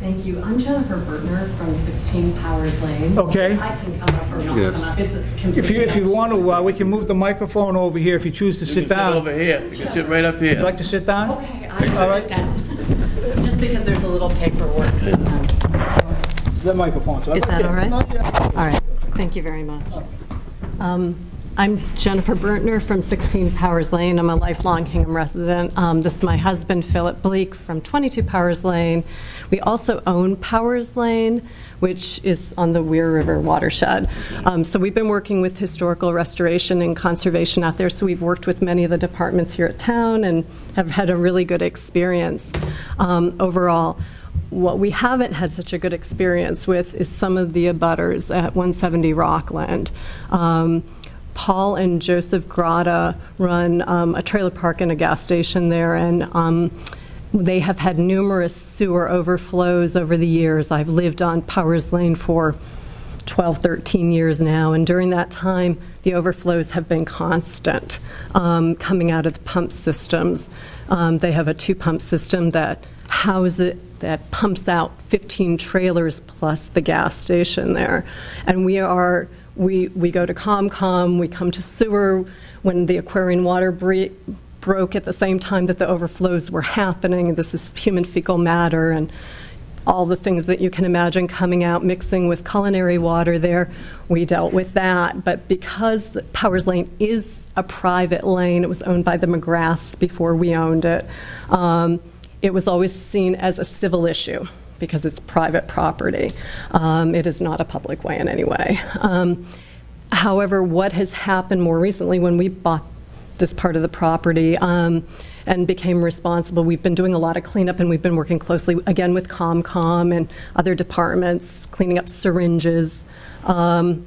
Speaker 9: Thank you. I'm Jennifer Bertner from 16 Powers Lane.
Speaker 1: Okay.
Speaker 9: I can come up or not
Speaker 2: Yes.
Speaker 9: come up. It's
Speaker 1: If you want to, we can move the microphone over here if you choose to
Speaker 3: You
Speaker 1: sit
Speaker 3: can
Speaker 1: down.
Speaker 3: over here. You can sit right up
Speaker 1: You'd
Speaker 3: here.
Speaker 1: like to sit down?
Speaker 9: Okay, I
Speaker 1: All
Speaker 9: will
Speaker 1: right.
Speaker 9: sit down. Just because there's a little paperwork sometimes.
Speaker 1: The microphone. So
Speaker 9: Is that all right?
Speaker 1: No, yeah.
Speaker 9: All right, thank you very much. I'm Jennifer Bertner from 16 Powers Lane. I'm a lifelong Hingham resident. This is my husband, Philip Bleak, from 22 Powers Lane. We also own Powers Lane, which is on the Weir River watershed. So we've been working with historical restoration and conservation out there, so we've worked with many of the departments here at town and have had a really good experience overall. What we haven't had such a good experience with is some of the abutters at 170 Rockland. Paul and Joseph Grotta run a trailer park and a gas station there, and they have had numerous sewer overflows over the years. I've lived on Powers Lane for 12, 13 years now, and during that time, the overflows have been constant coming out of the pump systems. They have a two-pump system that pumps out 15 trailers plus the gas station there. And we go to ComCom, we come to sewer when the Aquarian water broke at the same time that the overflows were happening. This is human fecal matter and all the things that you can imagine coming out, mixing with culinary water there. We dealt with that. But because the Powers Lane is a private lane, it was owned by the McGraths before we owned it, it was always seen as a civil issue because it's private property. It is not a public way in any way. However, what has happened more recently when we bought this part of the property and became responsible, we've been doing a lot of cleanup, and we've been working closely, again, with ComCom and other departments, cleaning up syringes from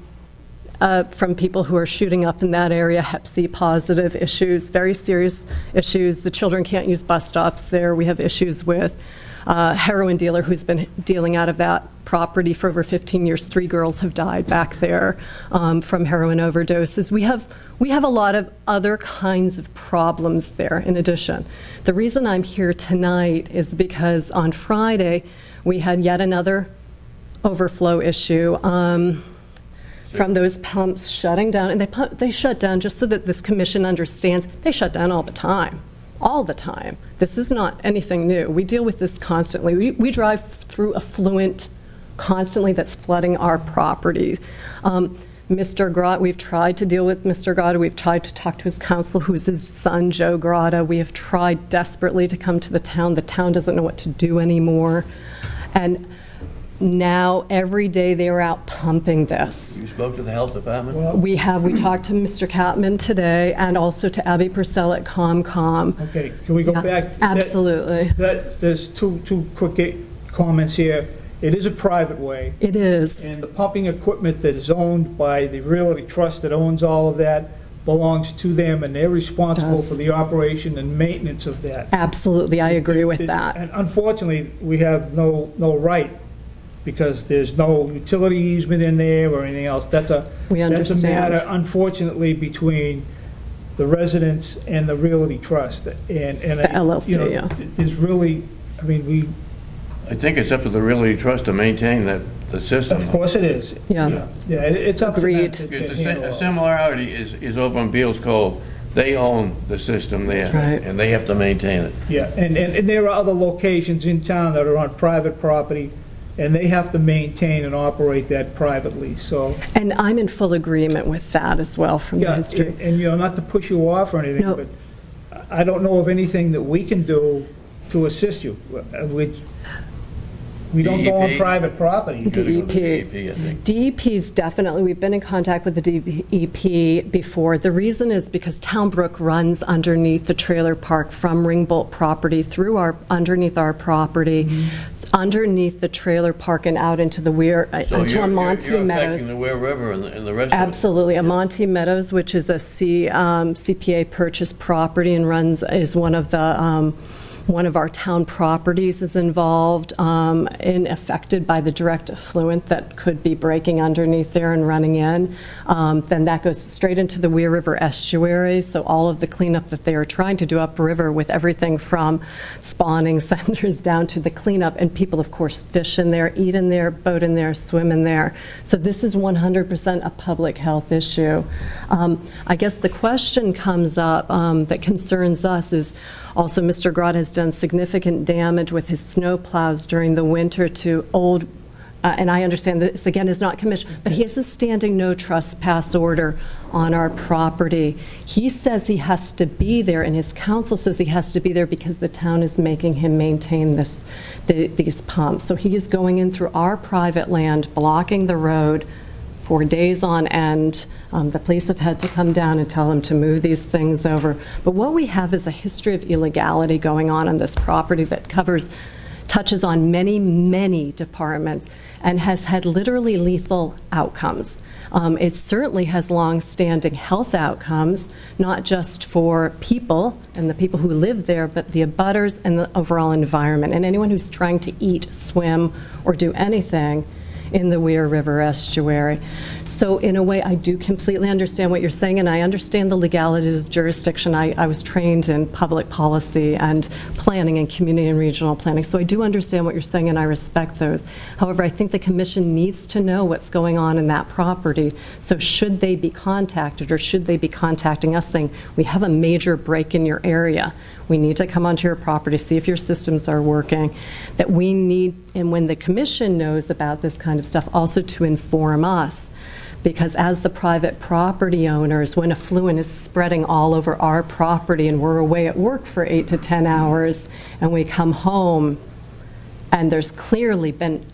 Speaker 9: people who are shooting up in that area, Hep C positive issues, very serious issues. The children can't use bus stops there. We have issues with a heroin dealer who's been dealing out of that property for over 15 years. 3 girls have died back there from heroin overdoses. We have a lot of other kinds of problems there in addition. The reason I'm here tonight is because on Friday we had yet another overflow issue from those pumps shutting down. And they shut down, just so that this commission understands, they shut down all the time. All the time. This is not anything new. We deal with this constantly. We drive through affluent constantly that's flooding our property. Mr. Grotta, we've tried to deal with Mr. Grotta. We've tried to talk to his counsel, who's his son, Joe Grotta. We have tried desperately to come to the town. The town doesn't know what to do anymore. And now, every day, they are out pumping this.
Speaker 3: You spoke to the health department?
Speaker 1: We talked to Mr. Catman today and also to Abby Purcell at ComCom. Okay, can we go
Speaker 9: Yeah,
Speaker 1: back?
Speaker 9: absolutely.
Speaker 1: There's two quick comments here. It is a private way,
Speaker 9: It is.
Speaker 1: and the pumping equipment that is owned by the Realty Trust that owns all of that belongs to them, and they're responsible
Speaker 9: Does.
Speaker 1: for the operation and maintenance of that.
Speaker 9: Absolutely, I agree with that.
Speaker 1: And unfortunately, we have no right, because there's no utility easement in there or anything else. That's a
Speaker 9: understand.
Speaker 1: matter, unfortunately, between the residents and the Realty Trust. And
Speaker 9: The LLC,
Speaker 1: you know,
Speaker 9: yeah.
Speaker 1: There's really, I mean,
Speaker 3: I think it's up to the Realty Trust to maintain the system.
Speaker 1: of course it is.
Speaker 9: Yeah.
Speaker 1: Yeah, it's up to them
Speaker 9: Agreed.
Speaker 1: to
Speaker 3: Because
Speaker 1: handle
Speaker 3: the
Speaker 1: all.
Speaker 3: similarity is over on Beals Cove. They own the system there.
Speaker 9: Right.
Speaker 3: And they have to maintain it.
Speaker 1: Yeah, and there are other locations in town that are on private property, and they have to maintain and operate that privately, so.
Speaker 9: And I'm in full agreement with that as well from the
Speaker 1: Yeah,
Speaker 9: history.
Speaker 1: and, you know, not to push you off or anything,
Speaker 9: No.
Speaker 1: but I don't know of anything that we can do to assist you. We don't go on
Speaker 3: DEP?
Speaker 1: private property.
Speaker 3: You gotta go to
Speaker 9: DEP.
Speaker 3: DEP, I think.
Speaker 9: DEP's definitely, we've been in contact with the DEP before. The reason is because Town Brook runs underneath the trailer park from Ringbolt property through underneath our property, underneath the trailer park and out into the Weir,
Speaker 3: So
Speaker 9: into
Speaker 3: you're
Speaker 9: Amonte
Speaker 3: affecting
Speaker 9: Meadows.
Speaker 3: the Weir River and the rest of it.
Speaker 9: Absolutely. Amonte Meadows, which is a CPA purchased property and is one of the One of our town properties is involved and affected by the direct effluent that could be breaking underneath there and running in. Then that goes straight into the Weir River estuary, so all of the cleanup that they are trying to do upriver with everything from spawning centers down to the cleanup, and people, of course, fish in there, eat in there, boat in there, swim in there. So this is 100% a public health issue. I guess the question comes up that concerns us is also Mr. Grodd has done significant damage with his snow plows during the winter to old, and I understand this again is not commissioned, but he has a standing no trespass order on our property. He says he has to be there, and his council says he has to be there because the town is making him maintain these pumps. So he is going in through our private land, blocking the road for days on end. The police have had to come down and tell him to move these things over. But what we have is a history of illegality going on this property that touches on many, many departments and has had literally lethal outcomes. It certainly has long-standing health outcomes, not just for people and the people who live there, but the abutters and the overall environment, and anyone who's trying to eat, swim, or do anything in the Weir River estuary. So in a way, I do completely understand what you're saying, and I understand the legalities of jurisdiction. I was trained in public policy and planning and community and regional planning, so I do understand what you're saying, and I respect those. However, I think the commission needs to know what's going on in that property, so should they be contacted, or should they be contacting us saying, we have a major break in your area, we need to come onto your property, see if your systems are working, that we need, and when the commission knows about this kind of stuff, also to inform us. Because as the private property owners, when effluent is spreading all over our property and we're away at work for 8 to 10 hours and we come home and there's clearly been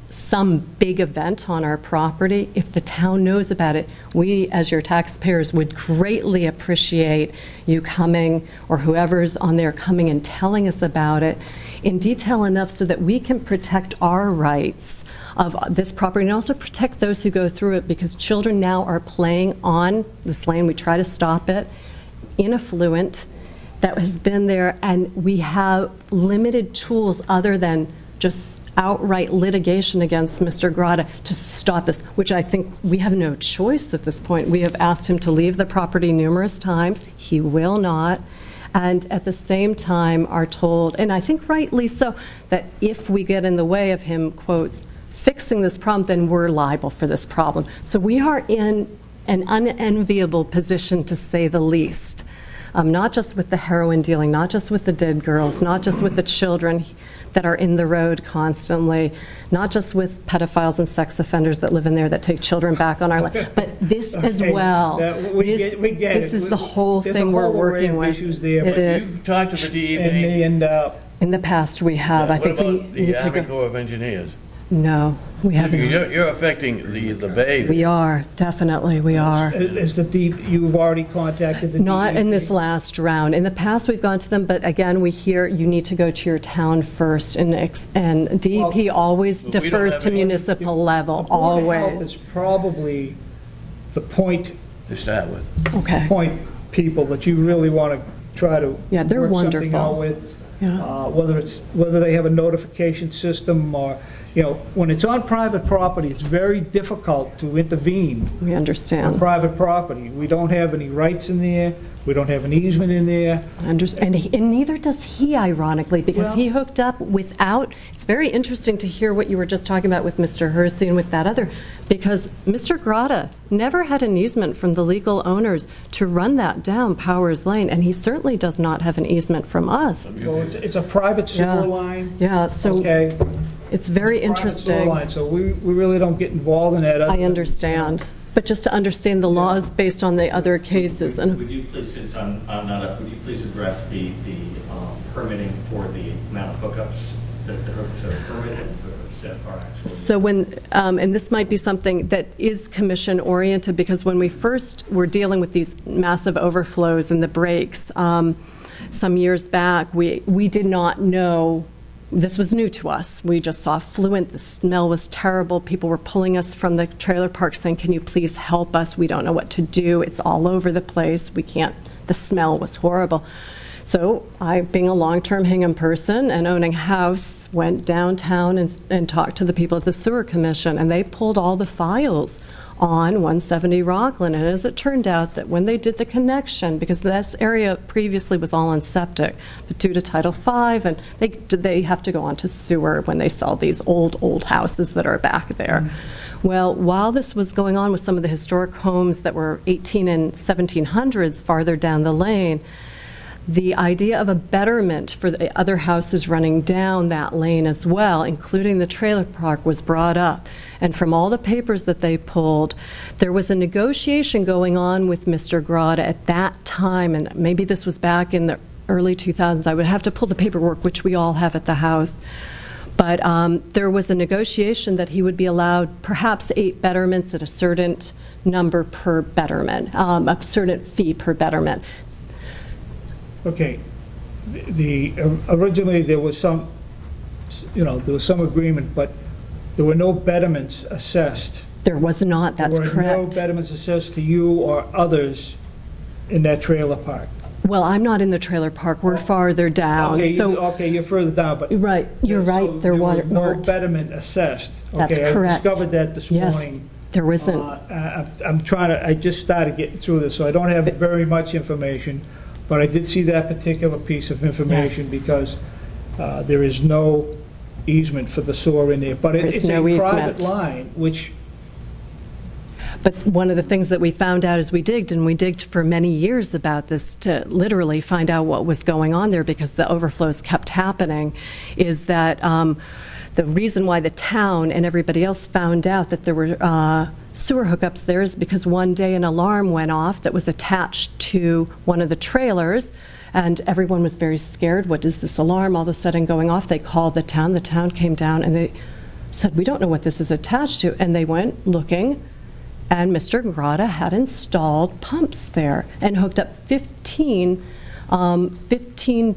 Speaker 9: some big event on our property, if the town knows about it, we as your taxpayers would greatly appreciate you coming, or whoever's on there coming and telling us about it in detail enough so that we can protect our rights of this property and also protect those who go through it, because children now are playing on this lane. We try to stop it in effluent that has been there, and we have limited tools other than just outright litigation against Mr. Grodd to stop this, which I think we have no choice at this point. We have asked him to leave the property numerous times. He will not. And at the same time are told, and I think rightly so, that if we get in the way of him, quotes, fixing this problem, then we're liable for this problem. So we are in an unenviable position, to say the least. Not just with the heroin dealing, not just with the dead girls, not just with the children that are in the road constantly, not just with pedophiles and sex offenders that live in there that take children back on our land, but this as well. This is the whole thing we're working with.
Speaker 3: You talked to the DEP?
Speaker 9: In the past we have. I think we
Speaker 3: What about
Speaker 9: need
Speaker 3: the
Speaker 9: to
Speaker 3: Army
Speaker 9: go.
Speaker 3: Corps of Engineers?
Speaker 9: No, we haven't.
Speaker 3: You're affecting the bay.
Speaker 9: We are, definitely, we are.
Speaker 1: Is the deep, you've already contacted the
Speaker 9: Not
Speaker 1: DEP?
Speaker 9: in this last round. In the past, we've gone to them, but again, we hear you need to go to your town first, and DEP always
Speaker 3: we don't
Speaker 9: defers
Speaker 3: have
Speaker 9: to
Speaker 3: any-
Speaker 9: municipal level,
Speaker 1: The Board of Health
Speaker 9: always.
Speaker 1: is probably the point
Speaker 3: To start with.
Speaker 9: Okay,
Speaker 1: people that you really want to try to
Speaker 9: Yeah, they're
Speaker 1: work something
Speaker 9: wonderful.
Speaker 1: out with.
Speaker 9: yeah.
Speaker 1: Whether they have a notification system, or, when it's on private property, it's very difficult to intervene
Speaker 9: We
Speaker 1: on
Speaker 9: understand.
Speaker 1: private property. We don't have any rights in there, we don't have an easement in there.
Speaker 9: And neither does he, ironically, because he hooked up without, it's very interesting to hear what you were just talking about with Mr. Hersey and with that other, because Mr. Grotta never had an easement from the legal owners to run that down Powers Lane, and he certainly does not have an easement from us.
Speaker 1: So it's a private
Speaker 9: Yeah.
Speaker 1: sewer line.
Speaker 9: Yeah, so
Speaker 1: Okay.
Speaker 9: it's very
Speaker 1: Private sewer
Speaker 9: interesting.
Speaker 1: line, so we really don't get involved in that.
Speaker 9: I understand. But just to understand the laws based on the other cases. And
Speaker 10: Would you please, since I'm not up, would you please address the permitting for the amount of hookups that the hookups are permitted and hookups that are actually?
Speaker 9: So when, and this might be something that is commission-oriented, because when we first were dealing with these massive overflows and the breaks some years back, we did not know. This was new to us. We just saw fluent. The smell was terrible. People were pulling us from the trailer park saying, can you please help us? We don't know what to do. It's all over the place. We can't. The smell was horrible. So I, being a long-term Hingham person and owning a house, went downtown and talked to the people at the Sewer Commission, and they pulled all the files on 170 Rockland. And as it turned out, that when they did the connection, because this area previously was all on septic, but due to Title V, and they have to go on to sewer when they sell these old houses that are back there. Well, while this was going on with some of the historic homes that were 18 and 1700s farther down the lane, the idea of a betterment for the other houses running down that lane as well, including the trailer park, was brought up. And from all the papers that they pulled, there was a negotiation going on with Mr. Grotta at that time, and maybe this was back in the early 2000s. I would have to pull the paperwork, which we all have at the house. But there was a negotiation that he would be allowed perhaps 8 betterments at a certain number per betterment, a certain fee per betterment.
Speaker 1: Okay, originally there was some, there was some agreement, but there were no betterments assessed.
Speaker 9: There was not, that's correct.
Speaker 1: There were no betterments assessed to you or others in that trailer park.
Speaker 9: Well, I'm not in the trailer park, we're farther down,
Speaker 1: Okay,
Speaker 9: so...
Speaker 1: okay, you're further down, but...
Speaker 9: Right, you're right,
Speaker 1: so
Speaker 9: there
Speaker 1: were no
Speaker 9: weren't.
Speaker 1: betterment assessed.
Speaker 9: That's
Speaker 1: Okay,
Speaker 9: correct.
Speaker 1: I discovered that this
Speaker 9: Yes,
Speaker 1: morning.
Speaker 9: there wasn't.
Speaker 1: I just started getting through this, so I don't have very much information, but I did see that particular piece of information
Speaker 9: Yes.
Speaker 1: because there is no easement for the sewer in there. But it's a private line, which...
Speaker 9: But one of the things that we found out as we digged for many years about this to literally find out what was going on there because the overflows kept happening, is that the reason why the town and everybody else found out that there were sewer hookups there is because one day an alarm went off that was attached to one of the trailers, and everyone was very scared. What is this alarm all of a sudden going off? They called the town came down and they said, we don't know what this is attached to, and they went looking, and Mr. Grotta had installed pumps there and hooked up 15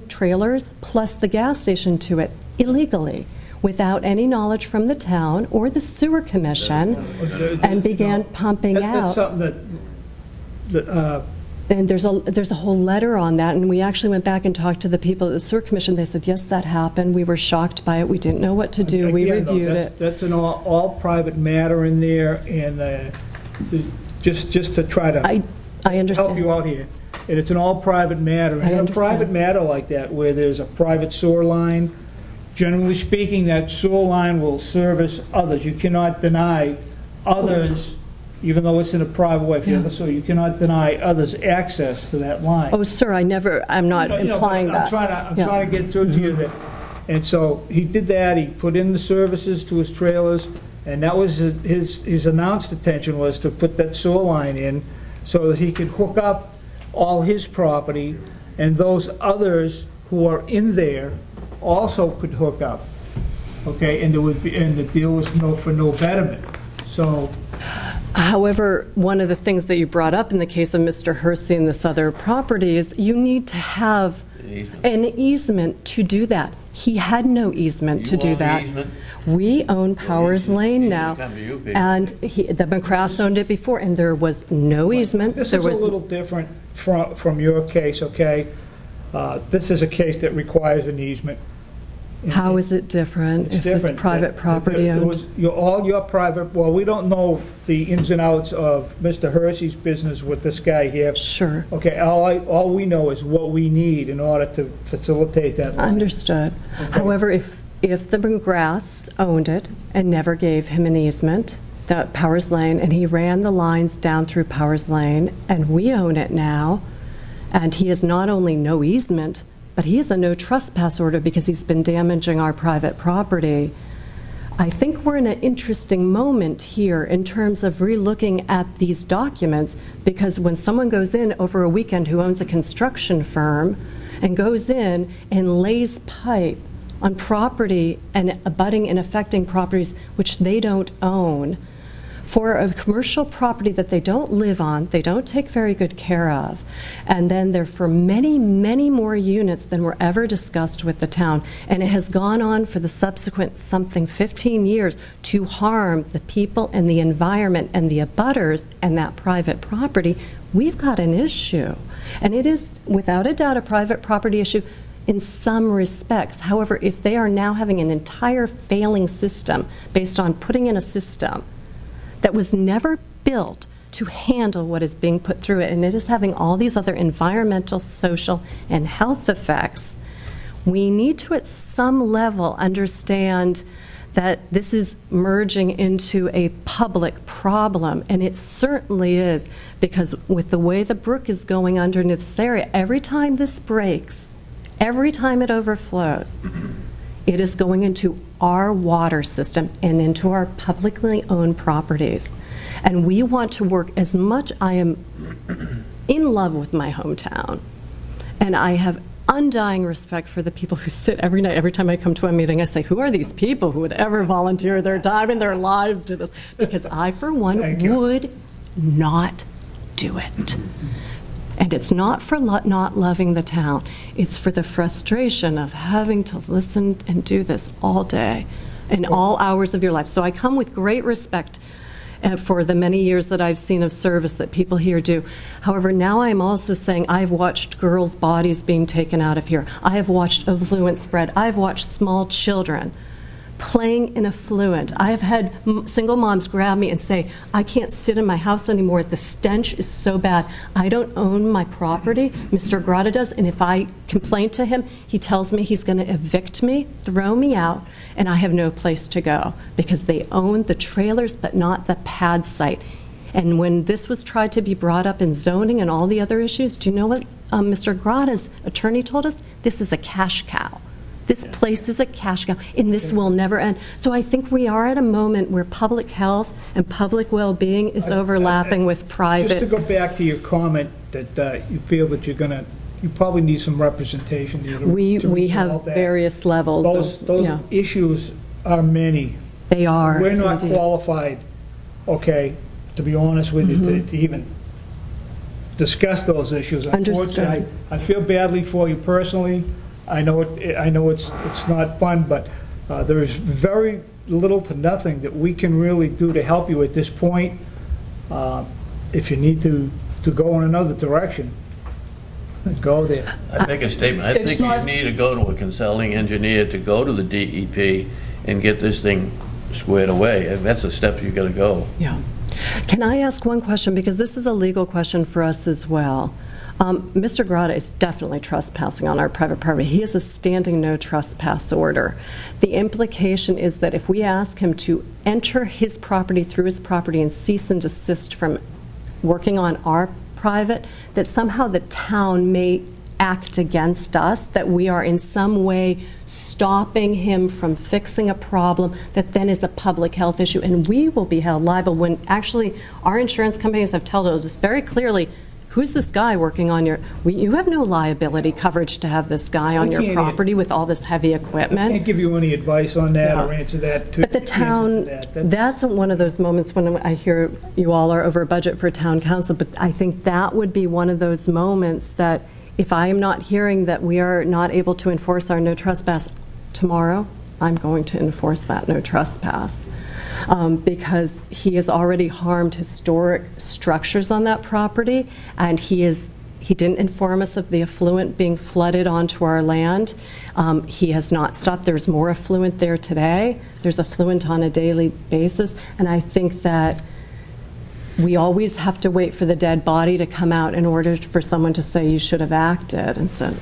Speaker 9: trailers plus the gas station to it illegally, without any knowledge from the town or the sewer commission, and began pumping out.
Speaker 1: That's something that
Speaker 9: and there's a whole letter on that, and we actually went back and talked to the people at the sewer commission. They said, yes, that happened. We were shocked by it. We didn't know what to do. We reviewed it.
Speaker 1: That's an all private matter in there, and just to try to
Speaker 9: I understand.
Speaker 1: help you out here. And it's an all private matter.
Speaker 9: I
Speaker 1: In a
Speaker 9: understand.
Speaker 1: private matter like that, where there's a private sewer line, generally speaking, that sewer line will service others. You cannot deny others, even though it's in a private way, if you have a sewer, you cannot deny others access to that line.
Speaker 9: Oh, sir, I'm not implying
Speaker 1: but
Speaker 9: that.
Speaker 1: I'm trying to get through to you that, and so he did that, he put in the services to his trailers, and that was his announced intention was to put that sewer line in so that he could hook up all his property, and those others who are in there also could hook up, okay, and the deal was for no betterment, so.
Speaker 9: However, one of the things that you brought up in the case of Mr. Hersey and this other property is you need to have an easement to do that. He had no easement to do that. We own Powers Lane now, and the McCrass owned it before, and there was no easement.
Speaker 1: This is a little different from your case, okay? This is a case that requires an easement.
Speaker 9: How is it different if it's private property owned?
Speaker 1: All your private, well, we don't know the ins and outs of Mr. Hersey's business with this guy here.
Speaker 9: Sure.
Speaker 1: Okay, all we know is what we need in order to facilitate that line.
Speaker 9: Understood.
Speaker 1: Okay.
Speaker 9: However, if the McGraths owned it and never gave him an easement, that Powers Lane, and he ran the lines down through Powers Lane, and we own it now, and he has not only no easement, but he has a no trespass order because he's been damaging our private property. I think we're in an interesting moment here in terms of relooking at these documents, because when someone goes in over a weekend who owns a construction firm and goes in and lays pipe on property and abutting and affecting properties which they don't own for a commercial property that they don't live on, they don't take very good care of, and then they're for many, many more units than were ever discussed with the town, and it has gone on for the subsequent 15 years to harm the people and the environment and the abutters and that private property, we've got an issue. And it is, without a doubt, a private property issue in some respects. However, if they are now having an entire failing system based on putting in a system that was never built to handle what is being put through it, and it is having all these other environmental, social, and health effects, we need to, at some level, understand that this is merging into a public problem, and it certainly is, because with the way the brook is going underneath this area, every time this breaks, every time it overflows, it is going into our water system and into our publicly owned properties. And we want to work as much. I am in love with my hometown, and I have undying respect for the people who sit every night. Every time I come to a meeting, I say, who are these people who would ever volunteer their time and their lives to this? Because I, for one, would not do it. And it's not for not loving the town. It's for the frustration of having to listen and do this all day in all hours of your life. So I come with great respect for the many years that I've seen of service that people here do. However, now I'm also saying I've watched girls' bodies being taken out of here. I have watched effluent spread. I've watched small children playing in effluent. I have had single moms grab me and say, I can't sit in my house anymore. The stench is so bad. I don't own my property. Mr. Grotta does, and if I complain to him, he tells me he's going to evict me, throw me out, and I have no place to go because they own the trailers but not the pad site. And when this was tried to be brought up in zoning and all the other issues, do you know what Mr. Grotta's attorney told us? This is a cash cow. This place is a cash cow, and this will never end. So I think we are at a moment where public health and public well-being is overlapping with private.
Speaker 1: Just to go back to your comment that you feel that you probably need some representation here to
Speaker 9: We have
Speaker 1: resolve that.
Speaker 9: various levels.
Speaker 1: Those
Speaker 9: yeah.
Speaker 1: issues are many.
Speaker 9: They are.
Speaker 1: We're not
Speaker 9: indeed.
Speaker 1: qualified, okay, to be honest with you, to even discuss those issues.
Speaker 9: Understood.
Speaker 1: Unfortunately, I feel badly for you personally. I know it's not fun, but there's very little to nothing that we can really do to help you at this point. If you need to go in another direction, go there.
Speaker 3: I make a statement. I think you need to go to a consulting engineer to go to the DEP and get this thing squared away. And that's the steps you got to go.
Speaker 9: Yeah. Can I ask one question? Because this is a legal question for us as well. Mr. Grotta is definitely trespassing on our private property. He has a standing no trespass order. The implication is that if we ask him to enter his property through his property and cease and desist from working on our private, that somehow the town may act against us, that we are in some way stopping him from fixing a problem that then is a public health issue, and we will be held liable when actually our insurance companies have told us very clearly, who's this guy working on you have no liability coverage to have this guy on your property with all this heavy equipment.
Speaker 1: I can't give you any advice on that or answer that.
Speaker 9: But the town, that's one of those moments when I hear you all are over budget for town council, but I think that would be one of those moments that if I am not hearing that we are not able to enforce our no trespass tomorrow, I'm going to enforce that no trespass. Because he has already harmed historic structures on that property, and he didn't inform us of the effluent being flooded onto our land. He has not stopped. There's more effluent there today. There's effluent on a daily basis, and I think that we always have to wait for the dead body to come out in order for someone to say you should have acted. And so,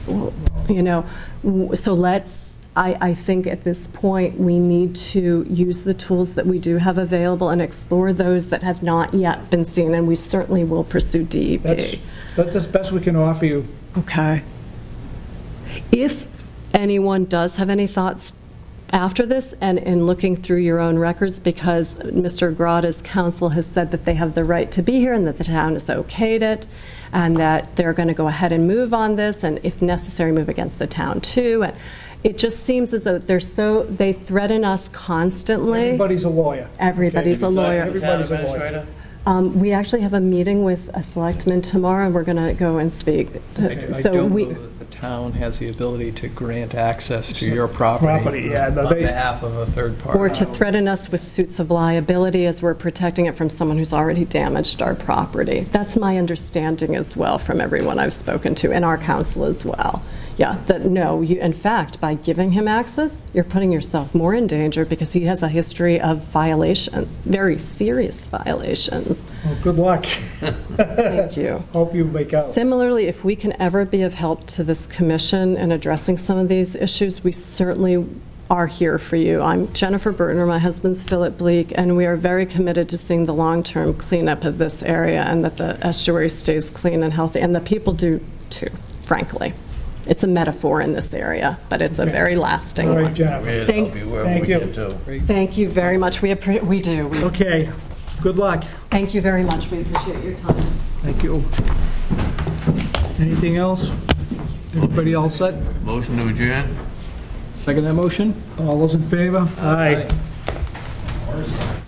Speaker 9: I think at this point we need to use the tools that we do have available and explore those that have not yet been seen, and we certainly will pursue DEP.
Speaker 1: That's the best we can offer you.
Speaker 9: Okay. If anyone does have any thoughts after this, and in looking through your own records, because Mr. Grotta's counsel has said that they have the right to be here and that the town has okayed it, and that they're going to go ahead and move on this, and if necessary, move against the town too. And it just seems as though they threaten us constantly.
Speaker 1: Everybody's a lawyer.
Speaker 9: Everybody's a lawyer.
Speaker 1: Everybody's a lawyer.
Speaker 3: Administrator?
Speaker 9: We actually have a meeting with a selectman tomorrow, and we're going to go and speak.
Speaker 5: I
Speaker 9: So
Speaker 5: don't
Speaker 9: we,
Speaker 5: know that the town has the ability to grant access to your property
Speaker 1: Property, yeah, no,
Speaker 5: on
Speaker 1: they-
Speaker 5: behalf of a third party.
Speaker 9: or to threaten us with suits of liability as we're protecting it from someone who's already damaged our property. That's my understanding as well from everyone I've spoken to, and our council as well. Yeah, that no, you, in fact, by giving him access, you're putting yourself more in danger because he has a history of violations, very serious violations.
Speaker 1: Well, good luck.
Speaker 9: Thank you.
Speaker 1: Hope you make out.
Speaker 9: Similarly, if we can ever be of help to this commission in addressing some of these issues, we certainly are here for you. I'm Jennifer Burtner, my husband's Philip Bleak, and we are very committed to seeing the long-term cleanup of this area and that the estuary stays clean and healthy, and the people do too, frankly. It's a metaphor in this area, but it's a very lasting
Speaker 1: All right,
Speaker 9: one.
Speaker 1: Jennifer.
Speaker 3: We'd
Speaker 9: Thank-
Speaker 3: help you wherever
Speaker 1: thank
Speaker 3: we
Speaker 1: you.
Speaker 3: can too.
Speaker 9: Thank you very much. We do.
Speaker 1: Okay, good luck.
Speaker 9: Thank you very much. We appreciate your time.
Speaker 1: Thank you. Anything else? Everybody all set?
Speaker 3: Motion to adjourn?
Speaker 1: Second that motion? All those in favor? Aye.
Speaker 4: Or something.